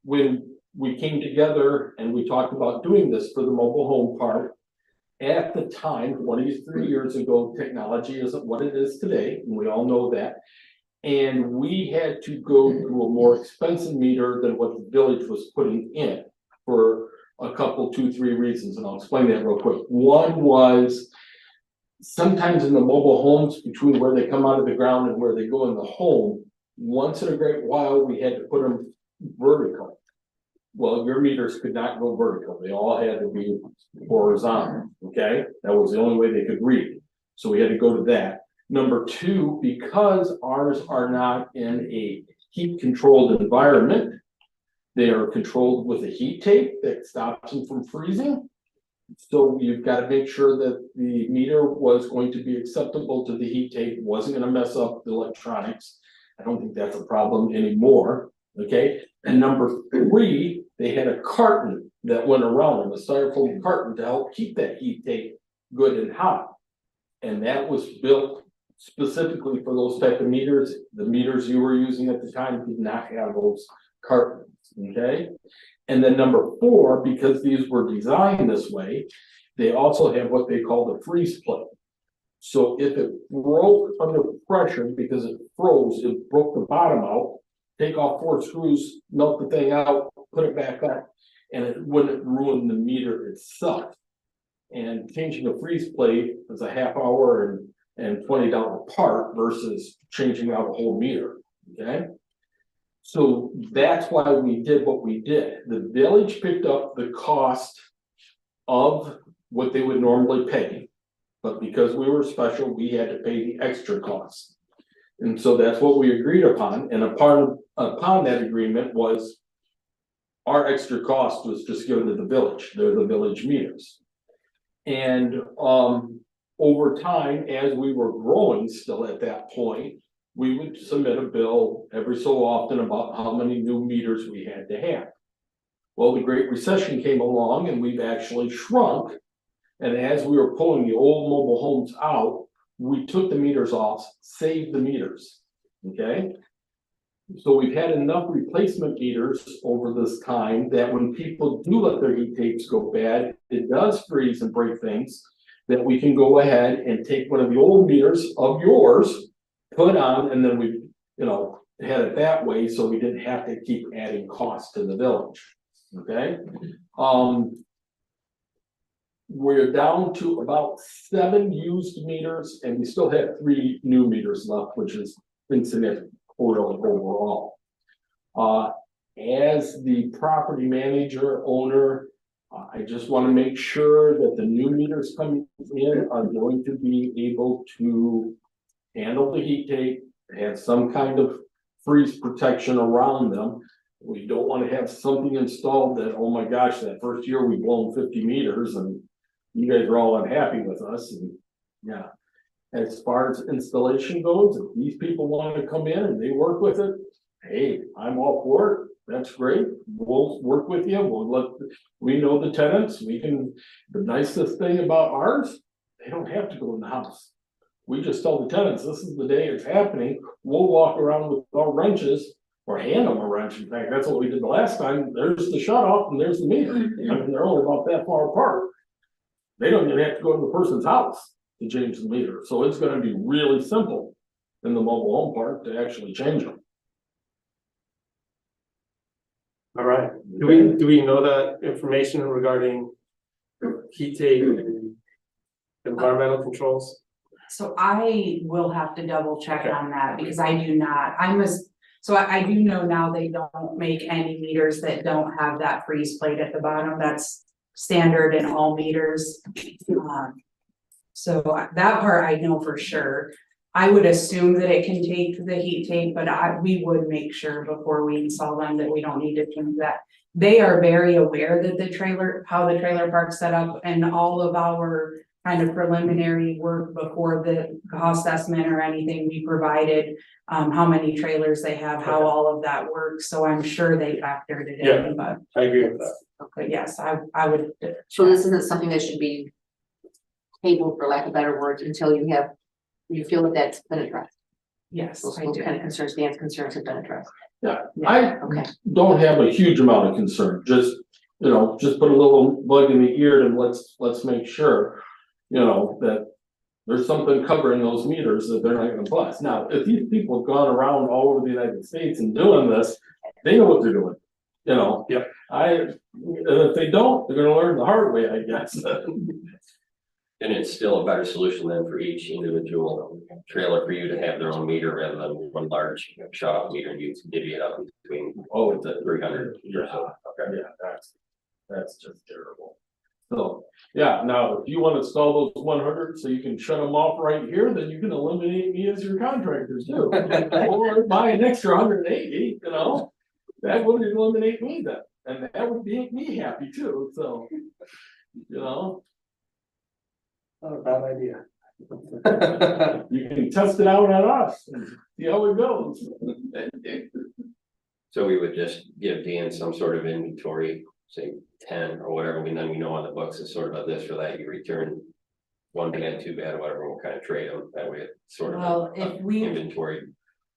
When we came together and we talked about doing this for the mobile home park, at the time, 23 years ago, technology isn't what it is today, and we all know that. And we had to go to a more expensive meter than what the village was putting in for a couple, 2, 3 reasons, and I'll explain that real quick. One was sometimes in the mobile homes, between where they come out of the ground and where they go in the home, once in a great while, we had to put them vertical. Well, your meters could not go vertical. They all had to be horizontal, okay? That was the only way they could read. So we had to go to that. Number 2, because ours are not in a heat controlled environment, they are controlled with a heat tape that stops them from freezing. So you've got to make sure that the meter was going to be acceptable to the heat tape, wasn't going to mess up the electronics. I don't think that's a problem anymore, okay? And number 3, they had a carton that went around them, a styrofoam carton to help keep that heat tape good and hot. And that was built specifically for those type of meters. The meters you were using at the time did not have those cartons, okay? And then number 4, because these were designed this way, they also have what they call the freeze plate. So if it broke under pressure because it froze, it broke the bottom out, take off 4 screws, melt the thing out, put it back up, and it wouldn't ruin the meter itself. And changing a freeze plate is a half hour and $20 part versus changing out a whole meter, okay? So that's why we did what we did. The village picked up the cost of what they would normally pay, but because we were special, we had to pay the extra costs. And so that's what we agreed upon, and upon that agreement was our extra cost was just given to the village. They're the village meters. And over time, as we were growing still at that point, we would submit a bill every so often about how many new meters we had to have. Well, the Great Recession came along and we've actually shrunk. And as we were pulling the old mobile homes out, we took the meters off, saved the meters, okay? So we've had enough replacement meters over this time that when people do let their heat tapes go bad, it does freeze and break things, that we can go ahead and take one of the old meters of yours, put on, and then we, had it that way, so we didn't have to keep adding costs to the village, okay? We're down to about 7 used meters, and we still have 3 new meters left, which is insignificant overall. As the property manager, owner, I just want to make sure that the new meters coming in are going to be able to handle the heat tape, have some kind of freeze protection around them. We don't want to have something installed that, oh my gosh, that first year we've blown 50 meters and you guys are all unhappy with us. And yeah, as far as installation goes, if these people want to come in and they work with it, hey, I'm all for it. That's great. We'll work with you. We know the tenants. The nicest thing about ours, they don't have to go in the house. We just tell the tenants, this is the day it's happening. We'll walk around with our wrenches or hand them a wrench. In fact, that's what we did the last time. There's the shut off and there's the meter. I mean, they're only about that far apart. They don't even have to go to the person's house to change the meter. So it's going to be really simple in the mobile home park to actually change them. All right, do we know that information regarding heat tape and environmental controls? So I will have to double check on that because I do not, so I do know now they don't make any meters that don't have that freeze plate at the bottom. That's standard in all meters. So that part I know for sure. I would assume that it can take the heat tape, but we would make sure before we install them that we don't need to change that. They are very aware that how the trailer park's set up, and all of our kind of preliminary work before the cost estimate or anything we provided. How many trailers they have, how all of that works, so I'm sure they factored it Yeah. in, but. I agree with that. But yes, I would. So this isn't something that should be tabled, for lack of better words, until you feel that that's been addressed. Yes, Those I kind do. of concerns, Dan's concerns have been addressed. Yeah, I Okay. don't have a huge amount of concern, just, just put a little bug in the ear and let's make sure, that there's something covering those meters that they're not gonna bust. Now, if these people have gone around all over the United States and doing this, they know what they're doing, Yep. and if they don't, they're gonna learn the hard way, I guess. And it's still a better solution than for each individual trailer for you to have their own meter rather than one large shut off meter and you divvy it up between the 300 or so. Okay. Yeah, that's just terrible. So, yeah, now, if you wanna install those 100 so you can shut them off right here, then you can eliminate me as your contractors too. Or buy an extra 180, that would eliminate me then, and that would make me happy too, so. Not a bad idea. You can test it out on us and see how it goes. So we would just give Dan some sort of inventory, say 10 or whatever, and then we know on the books it's sort of a this or that, you return one bad, two bad, whatever, we'll kind of trade them, that way it's sort of Well, a inventory.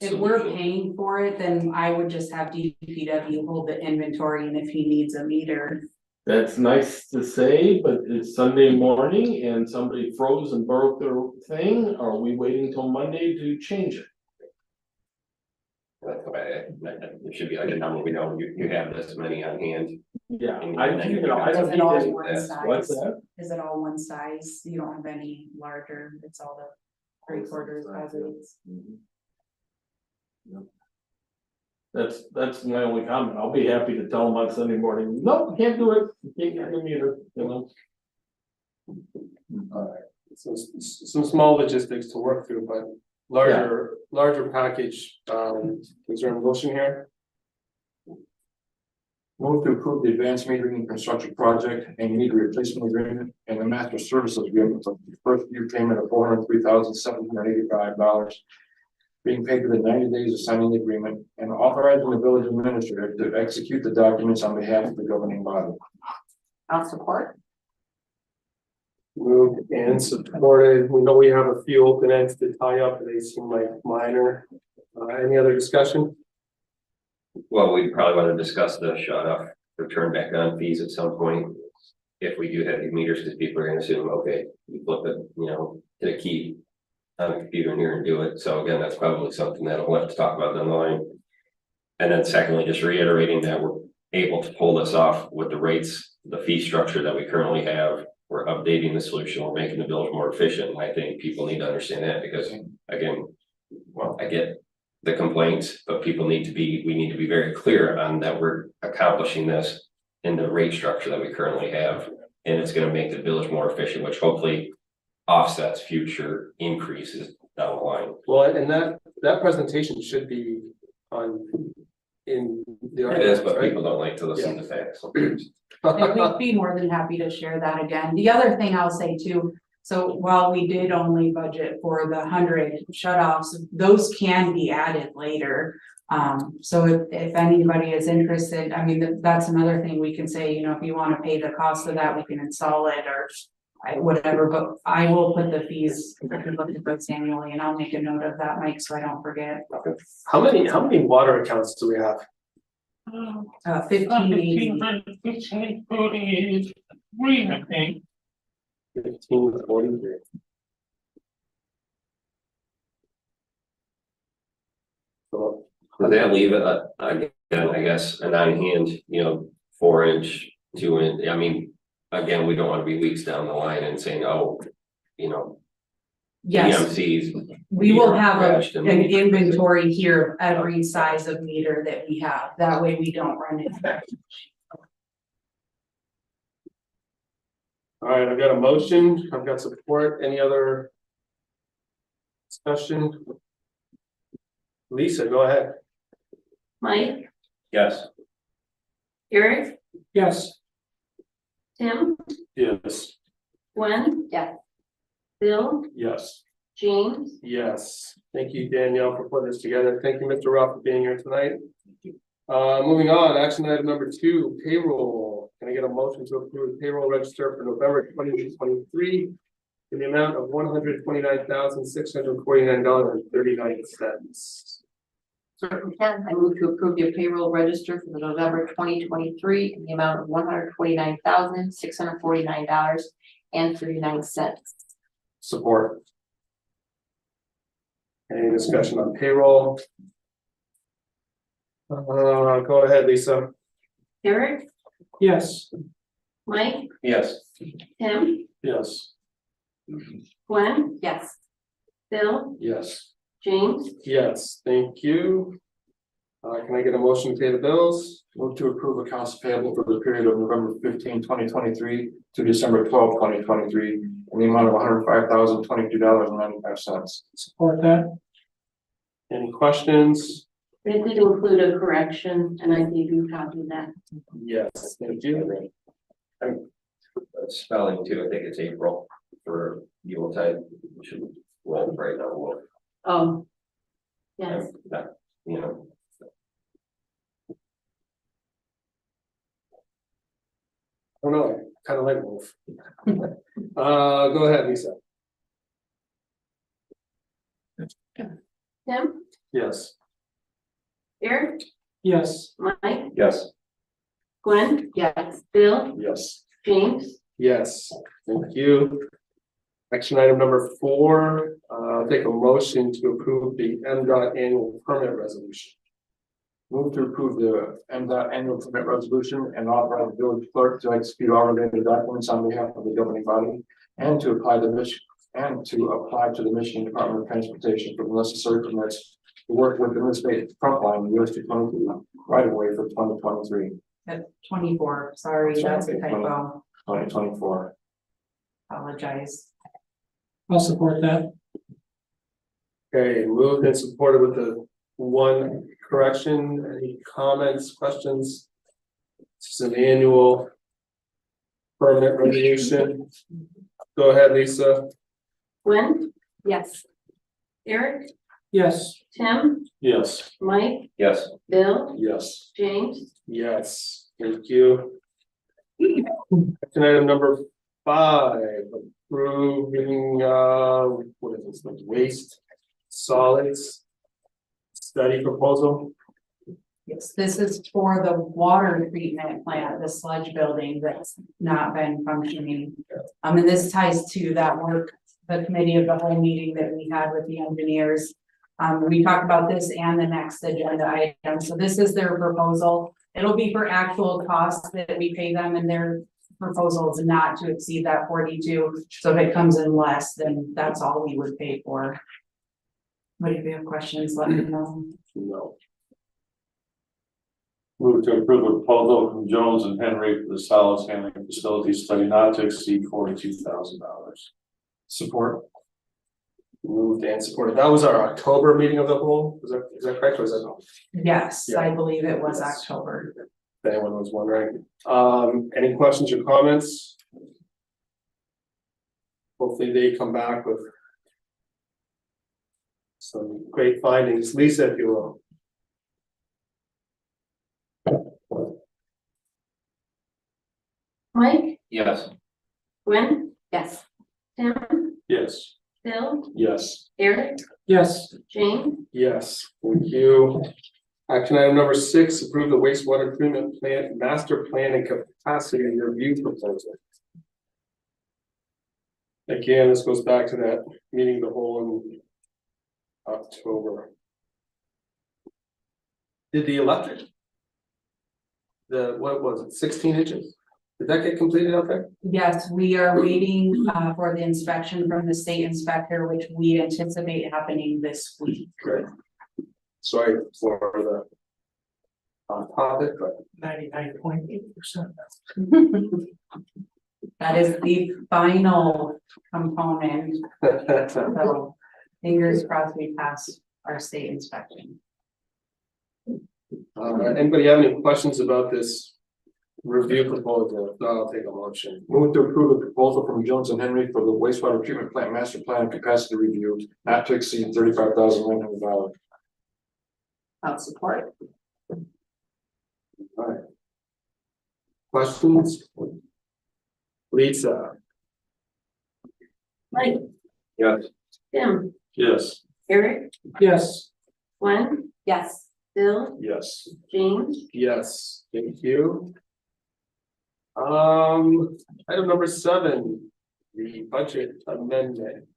If we're solution. paying for it, then I would just have DPW hold the inventory, and if he needs a meter. That's nice to say, but it's Sunday morning and somebody froze and broke their thing, are we waiting till Monday to change it? That's why it should be like a number, we know you have this many on hand. Yeah, And I then don't Is it need all any- one that's- size? What's that? Is it all one size? You don't have any larger, it's all the 3/4 positives. That's my only comment. I'll be happy to tell them on Sunday morning, nope, can't do it, can't get the meter, Alright, so some small logistics to work through, but larger package, is there a motion here? Move to approve the advanced metering and construction project and meter replacement agreement and the master services agreement for the first year payment of $403,785. Being paid within 90 days of signing the agreement and authorizing the village administrator to execute the documents on behalf of the governing body. I'll support. Moved and supported, we know we have a few open ends to tie up, they seem like minor, any other discussion? Well, we probably want to discuss the shut off, return back on fees at some point. If we do have these meters, because people are gonna assume, okay, you flip it, hit a key on the computer in here and do it. So again, that's probably something that we'll have to talk about down the line. And then secondly, just reiterating that we're able to pull this off with the rates, the fee structure that we currently have. We're updating the solution, we're making the bills more efficient, and I think people need to understand that because, again, well, I get the complaints, but we need to be very clear on that we're accomplishing this in the rate structure that we currently have. And it's gonna make the village more efficient, which hopefully offsets future increases down the line. Well, and that presentation should be in the. It is, but right? people don't like to listen to facts. And we'd be more than happy to share that again. The other thing I'll say too, so while we did only budget for the 100 shutoffs, those can be added later. So if anybody is interested, I mean, that's another thing we can say, if you want to pay the cost of that, we can install it or whatever, but I will put the fees, I can look at those annually and I'll make a note of that, Mike, so I don't forget. How many water accounts do we have? 1580. 1543. So, But they leave it, again, I guess, a 9-hand, 4-inch, 2-inch, I mean, again, we don't want to be weeks down the line and saying, oh, Yes, EMCs. we will have crashed an and- inventory here of every size of meter that we have, that way we don't run into that. all right, I've got a motion, I've got support, any other discussion? Lisa, go ahead. Mike, Yes. Eric, Yes. Tim, Yes. Gwen. Yes. Bill, Yes. James, Yes, thank you, Danielle, for putting this together. Thank you, Mr. Ruff, for being here tonight. Moving on, action item number 2, payroll. Can I get a motion to approve the payroll register for November 2023 in the amount of $129,649.39? Certainly can. I move to approve your payroll register for the November 2023 in the amount of $129,649.39. Support. Any discussion on payroll? Go ahead, Lisa. Eric, Yes. Mike, Yes. Tim, Yes. Gwen, Yes. Bill, Yes. James, Yes, thank you. Can I get a motion to pay the bills? Move to approve accounts payable for the period of November 15, 2023 to December 12, 2023 in the amount of $105,022.95. Support that. Any questions? it did include a correction, and I gave you a copy of that. Yes, thank you. Spelling too, I think it's April for Yuletide, we should roll right now, we'll, Oh. Yes, that, you know. Oh no, I kind of like Wolf. Go ahead, Lisa. Tim, Yes. Eric, Yes. Mike, Yes. Gwen, Yes. Bill, Yes. James, Yes, thank you. Action item number 4, take a motion to approve the MDOT annual permit resolution. Move to approve the MDOT annual permit resolution and authorize the village clerk to execute all related documents on behalf of the governing body and to apply to the Michigan Department of Transportation for the necessary permits to work within the state front line US 222 right of way for 2023, At 24, sorry, that's a typo, 2024. apologize. I'll support that. Okay, moved and supported with the one correction. Any comments, questions? This is an annual permit resolution. Go ahead, Lisa. Gwen, Yes. Eric, Yes. Tim, Yes. Mike, Yes, Bill, Yes. James, Yes, thank you. Action item number 5, approving, what is this, like waste solids study proposal. Yes, this is for the water treatment plant, the sludge building that's not been functioning. And this ties to that work, the committee of the whole meeting that we had with the engineers. We talked about this and the next agenda item. So this is their proposal. It'll be for actual costs that we pay them, and their proposal is not to exceed that 42. So if it comes in less, then that's all we would pay for. But if you have questions, let me know. No. Move to approve a proposal from Jones and Henry for the solids handling facility study not to exceed $42,000. Support. Moved and supported. That was our October meeting of the whole. Is that correct, or is that not? Yes, Yeah. I believe it was Yes. October. If anyone was wondering. Any questions or comments? Hopefully they come back with some great findings. Lisa, if you will. Mike, yes, Gwen, Yes. Tim, Yes. Bill, Yes. Eric, Yes. James, Yes, thank you. Action item number 6, approve the wastewater treatment plant master plan and capacity review proposal. Again, this goes back to that meeting of the whole in October. Did the electric? What was it, 16 inches? Did that get completed out there? Yes, we are waiting for the inspection from the state inspector, which we anticipate happening this week. Great. Sorry for the topic, but 99.8%. That is the final component, so fingers crossed we pass our state inspection. anybody have any questions about this Review proposal, no, I'll take a motion. Move to approve the proposal from Jones and Henry for the wastewater treatment plant master plan capacity review not to exceed $35,900. I'll support. Alright. Questions? Lisa? Mike, Yes. Tim, Yes. Eric, Yes. Gwen, Yes. Bill, Yes. James, Yes, thank you. Item number 7, the budget amendment.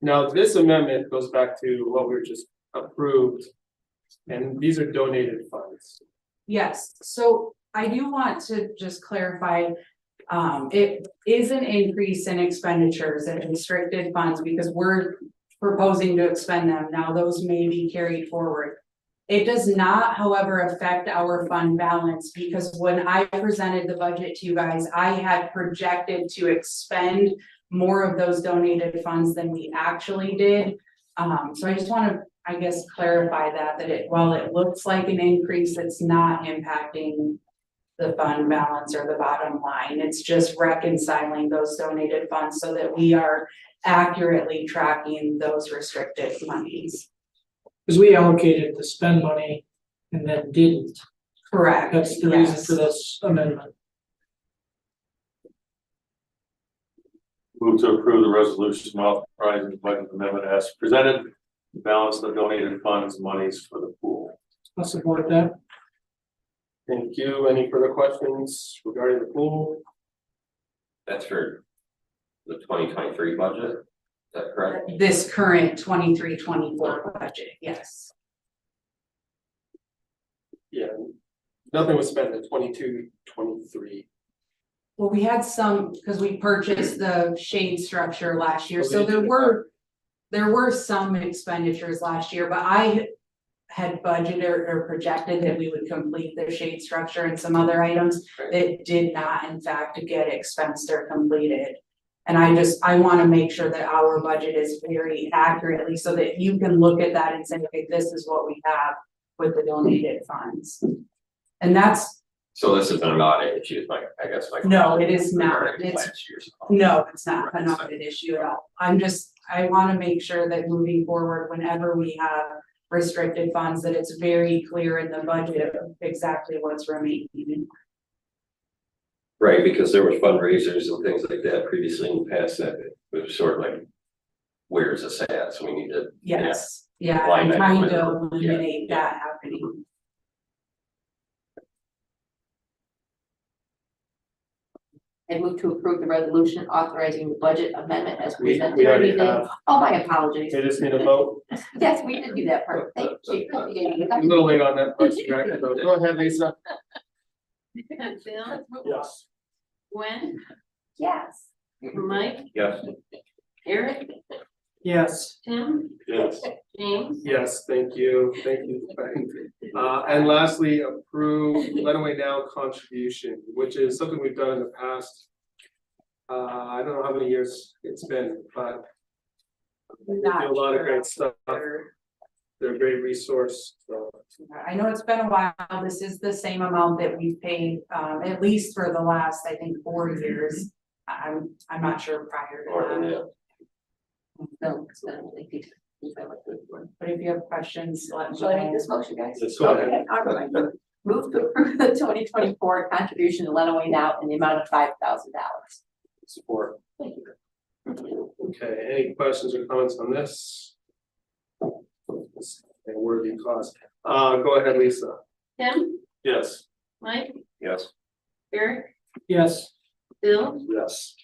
Now, this amendment goes back to what we were just approved. And these are donated funds. Yes, so I do want to just clarify. It is an increase in expenditures and restricted funds because we're proposing to expend them. Now, those may be carried forward. It does not, however, affect our fund balance because when I presented the budget to you guys, I had projected to expend more of those donated funds than we actually did. So I just want to, I guess, clarify that while it looks like an increase, it's not impacting the fund balance or the bottom line. It's just reconciling those donated funds so that we are accurately tracking those restricted monies. Because we allocated to spend money and then didn't. Correct. That's the reason Yes. for this amendment. Move to approve the resolution authorizing the budget amendment as presented. To balance the donated funds, monies for the pool. I'll support that. Thank you. Any further questions regarding the pool? That's for the 2023 budget, is that correct? This current 23-24 budget, yes. Yeah, nothing was spent in 22-23. Well, we had some, because we purchased the shade structure last year, Oh, so we did. there were some expenditures last year, but I had budgeted or projected that we would complete the shade structure and some other items that did not in fact get expensed or completed. And I want to make sure that our budget is very accurately so that you can look at that and say, okay, this is what we have with the donated funds. And that's, So this isn't an audit issue, is I guess my. no, it is not. Regarding It's, last year's. no, it's not an audit issue at all. I want to make sure that moving forward, whenever we have restricted funds, that it's very clear in the budget of exactly what's remaining. Right, because there were fundraisers and things like that previously in the past that it was sort of like, where's this at? So we need to. Yes, yeah, Line I'm item trying to whatever. Yeah, eliminate that happening. I move to approve the resolution authorizing the budget amendment as We presented. already have, Oh, my apologies. they just need a vote. Yes, we did do that part. Thank you. A little late on that part, so go ahead, Lisa. Bill, Yes. Gwen, Yes. Mike, Yes. Eric, Yes. Tim, Yes. James, Yes, thank you. And lastly, approve let away now contribution, which is something we've done in the past. I don't know how many years it's been, but they do a lot of great stuff. They're a great resource, so. I know it's been a while. This is the same amount that we've paid, at least for the last, I think, 4 years. I'm not sure prior More than to that, that. No, it's not really good. but if you have questions, let me Shall I make know. this motion, guys? Let's go ahead. Okay, all right. Move to approve the 2024 contribution to Lenawee now in the amount of $5,000. Support. Thank you. Okay, any questions or comments on this? It's a worthy cause. Go ahead, Lisa. Tim, Yes. Mike, Yes. Eric, Yes. Bill, Yes.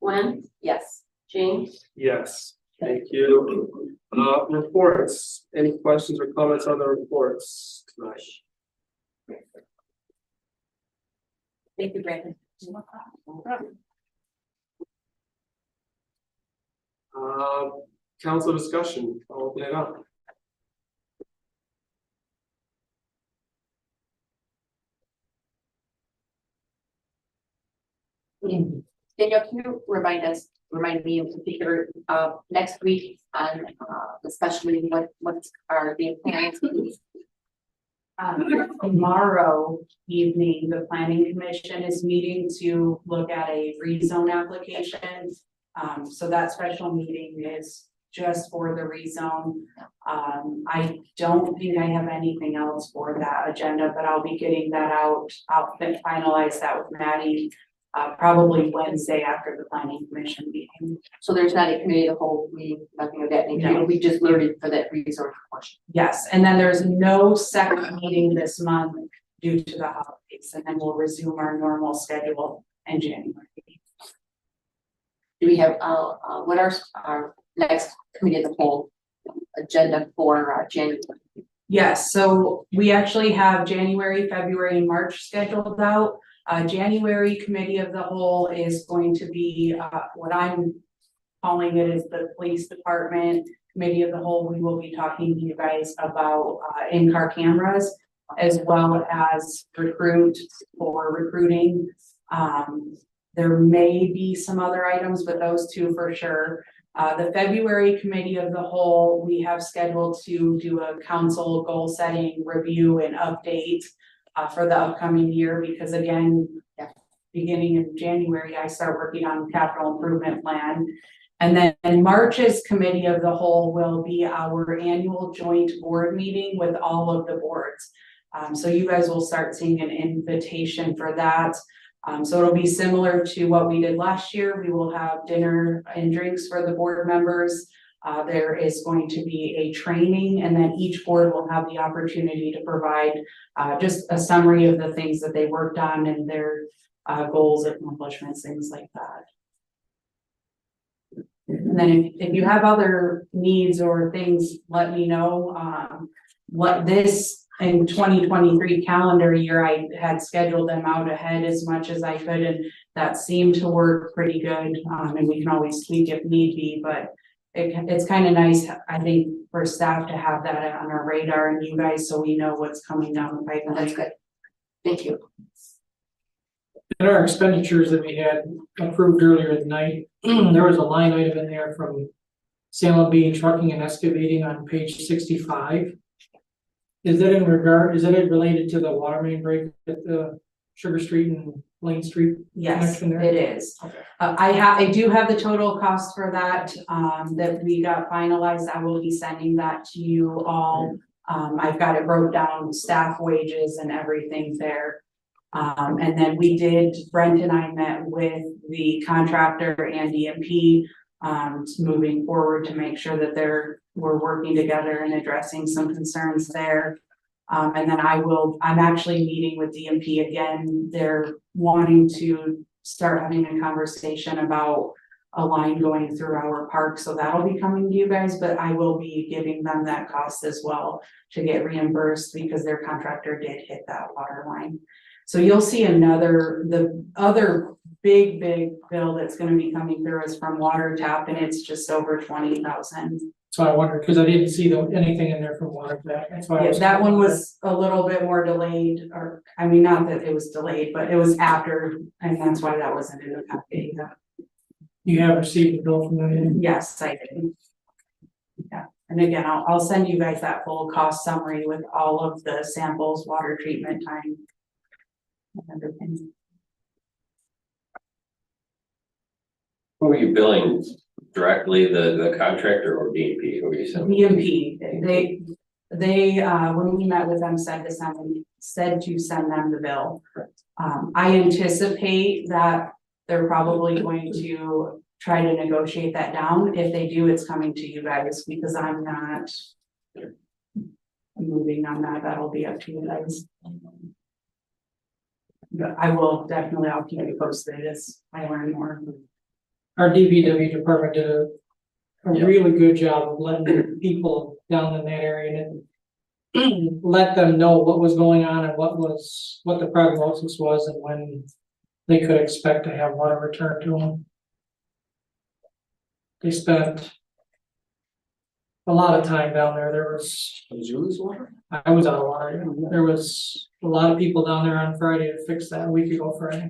Gwen, Yes. James, Yes, thank you. Reports, any questions or comments on the reports tonight? Thank you, Brandon. Council discussion, I'll open it up. Daniel, can you remind me in particular, next week on, especially what are the plans? Tomorrow evening, the planning commission is meeting to look at a rezone application. So that special meeting is just for the rezone. I don't think I have anything else for that agenda, but I'll be getting that out. I'll finalize that with Maddie. Probably Wednesday after the planning commission meeting. So there's not a committee of the whole, nothing of that nature, it'll be just learning for that resource portion. Yes, and then there's no second meeting this month due to the holidays, and then we'll resume our normal schedule in January. Do we have, what are our next committee of the whole agenda for, January? Yes, so we actually have January, February, and March scheduled out. January committee of the whole is going to be, what I'm calling it is the police department committee of the whole. We will be talking to you guys about, in-car cameras as well as recruiting. There may be some other items, but those two for sure. The February committee of the whole, we have scheduled to do a council goal setting review and update for the upcoming year, because again, beginning in January, I start working on capital improvement plan. And then March's committee of the whole will be our annual joint board meeting with all of the boards. So you guys will start seeing an invitation for that. So it'll be similar to what we did last year. We will have dinner and drinks for the board members. There is going to be a training, and then each board will have the opportunity to provide just a summary of the things that they worked on and their goals, accomplishments, things like that. And then if you have other needs or things, let me know. What this in 2023 calendar year, I had scheduled them out ahead as much as I could, and that seemed to work pretty good. And we can always tweak if need be, but it's kind of nice, I think, for staff to have that on our radar and you guys, so we know what's coming down the pipeline. That's good. Thank you. In our expenditures that we had approved earlier tonight, there was a line item in there from Salem Bean Trucking and Excavating on page 65. Is it related to the water main break at the Sugar Street and Lane Street? Yes, connection there? it is. Okay. I do have the total cost for that, that we got finalized. I will be sending that to you all. I've got it broke down, staff wages and everything there. And then Brent and I met with the contractor and DMP, moving forward to make sure that we're working together and addressing some concerns there. And then I'm actually meeting with DMP again. They're wanting to start having a conversation about a line going through our park. So that'll be coming to you guys, but I will be giving them that cost as well to get reimbursed because their contractor did hit that water line. So you'll see the other big bill that's gonna be coming through is from Water Tap, and it's just over 20,000. So I wondered, because I didn't see anything in there from Water Tap. That's why I was. That one was a little bit more delayed, or, I mean, not that it was delayed, but it was after, and that's why that wasn't in the packet. You have received the bill from them? Yes, I did. Yeah, and again, I'll send you guys that full cost summary with all of the samples, water treatment time. And everything. Who are you billing directly, the contractor or DMP? Who are you selling? DMP, they when we met with them, said to send them the bill. I anticipate that they're probably going to try to negotiate that down. If they do, it's coming to you guys because I'm not moving on that. That'll be up to you guys. But I will definitely, I'll keep you posted as I learn more. Our DPW department did a really good job of letting people down in that area and let them know what was going on and what the prognosis was and when they could expect to have water returned to them. They spent a lot of time down there. Did you lose water? I was out of water. There was a lot of people down there on Friday to fix that a week ago Friday.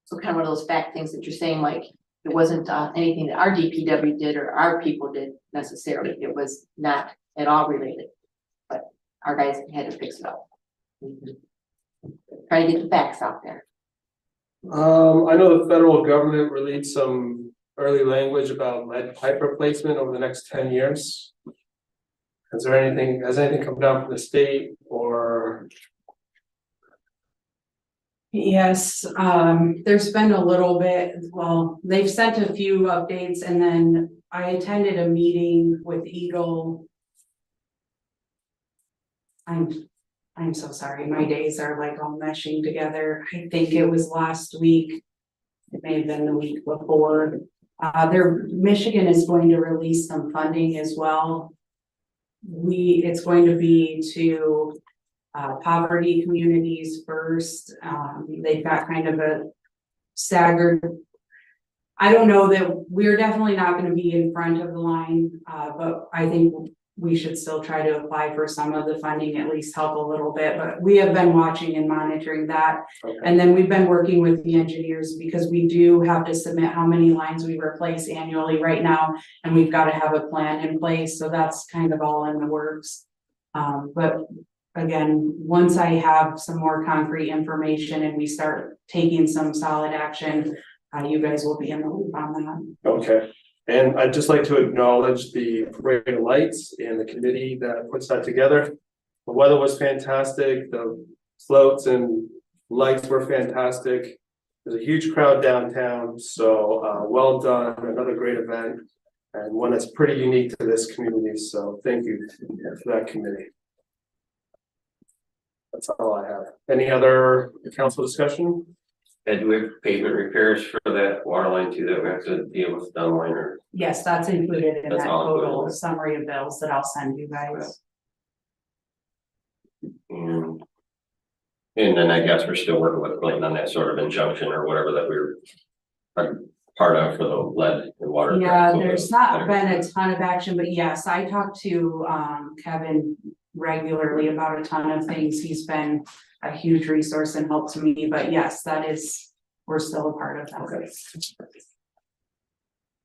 So kind of one of those fact things that you're saying, like, it wasn't anything that our DPW did or our people did necessarily. It was not at all related. But our guys had to fix it up. Try to get the facts out there. I know the federal government released some early language about lead pipe replacement over the next 10 years. Has anything come down from the state or? Yes, there's been a little bit, well, they've sent a few updates and then I attended a meeting with Eagle. I'm so sorry, my days are like all meshing together. I think it was last week. It may have been the week before. Michigan is going to release some funding as well. It's going to be to poverty communities first. They've got kind of a staggered. I don't know that we're definitely not going to be in front of the line, but I think we should still try to apply for some of the funding, at least help a little bit. But we have been watching and monitoring that. Okay. And then we've been working with the engineers because we do have to submit how many lines we replace annually right now. And we've got to have a plan in place. So that's kind of all in the works. But again, once I have some more concrete information and we start taking some solid action, you guys will be in the loop on that. Okay. And I'd just like to acknowledge the parade of lights and the committee that puts that together. The weather was fantastic. The floats and lights were fantastic. There's a huge crowd downtown. So well done. Another great event and one that's pretty unique to this community. So thank you for that committee. That's all I have. Any other council discussion? And do we have pavement repairs for that water line too that we have to deal with down the line or? Yes, that's included in That's that all total included. summary of bills that I'll send you guys. And then I guess we're still working with Clayton on that sort of injunction or whatever that we were part of for the lead and water. Yeah, there's not been a ton of action, but yes, I talk to Kevin regularly about a ton of things. He's been a huge resource and help to me, but yes, we're still a part of that. Okay.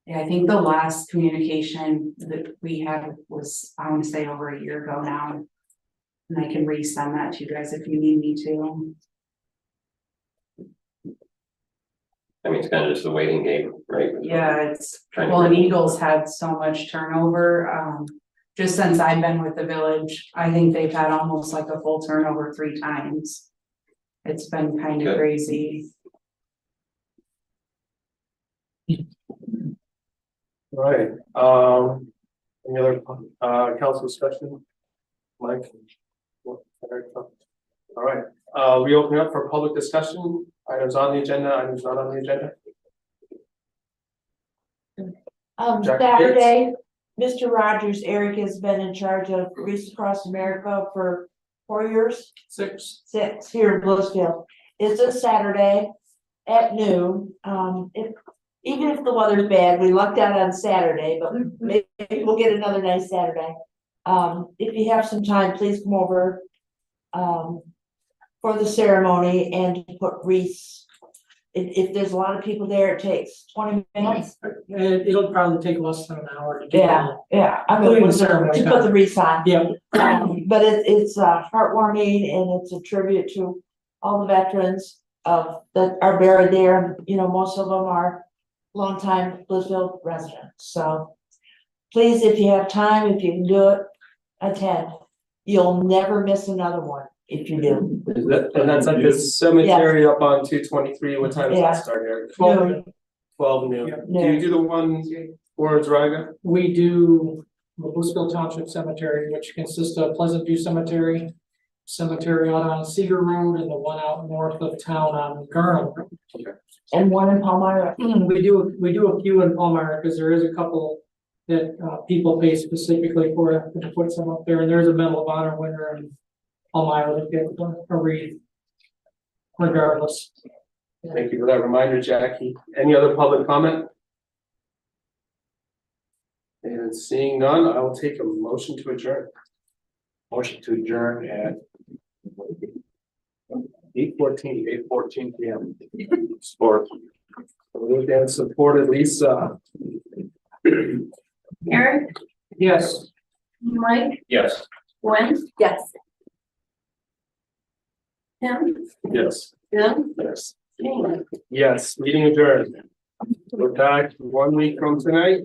Yeah, I think the last communication that we had was, I want to say over a year ago now. And I can resend that to you guys if you need me to. I mean, it's kind of just a waiting game, right? Yeah, well, and Eagles had so much turnover. Just since I've been with the village, I think they've had almost like a full turnover 3 times. It's been kind of crazy. All right. Any other council discussion? Mike? All right. We open up for public discussion. Items on the agenda, items not on the agenda. Saturday, Mr. Rogers, Eric has been in charge of Reach Across America for 4 years. 6 here in Blissfield. It's a Saturday at noon. Even if the weather's bad, we lucked out on Saturday, but maybe we'll get another nice Saturday. If you have some time, please come over for the ceremony and to put wreaths. If there's a lot of people there, it takes 20 minutes. It'll probably take less than an hour to do. Yeah. I'm going to put the wreaths on. Yeah. But it's heartwarming and it's a tribute to all the veterans that are buried there. You know, most of them are longtime Blissfield residents. So please, if you have time, if you can do it, attend. You'll never miss another one if you do. And that's at the cemetery up on 223. What time does that start here? 12 noon. Yeah. Do you do the one for Draga? We do the Blissfield Township Cemetery, which consists of Pleasant View Cemetery, cemetery out on Cedar Road, and the one out north of town on Garnham. Okay. And one in Palmyra. We do a few in Palmyra because there is a couple that people pay specifically for to put some up there, and there's a Medal of Honor winner in Palmyra that get a wreath regardless. Thank you for that reminder, Jackie. Any other public comment? And seeing none, I will take a motion to adjourn. Motion to adjourn at 8:14 p.m. Support. Moved and supported. Lisa. Eric, Yes. Mike, Yes. Gwen, Yes. Tim, Yes. Jim, Yes. Jane. Yes, meeting adjourned. We're back 1 week from tonight.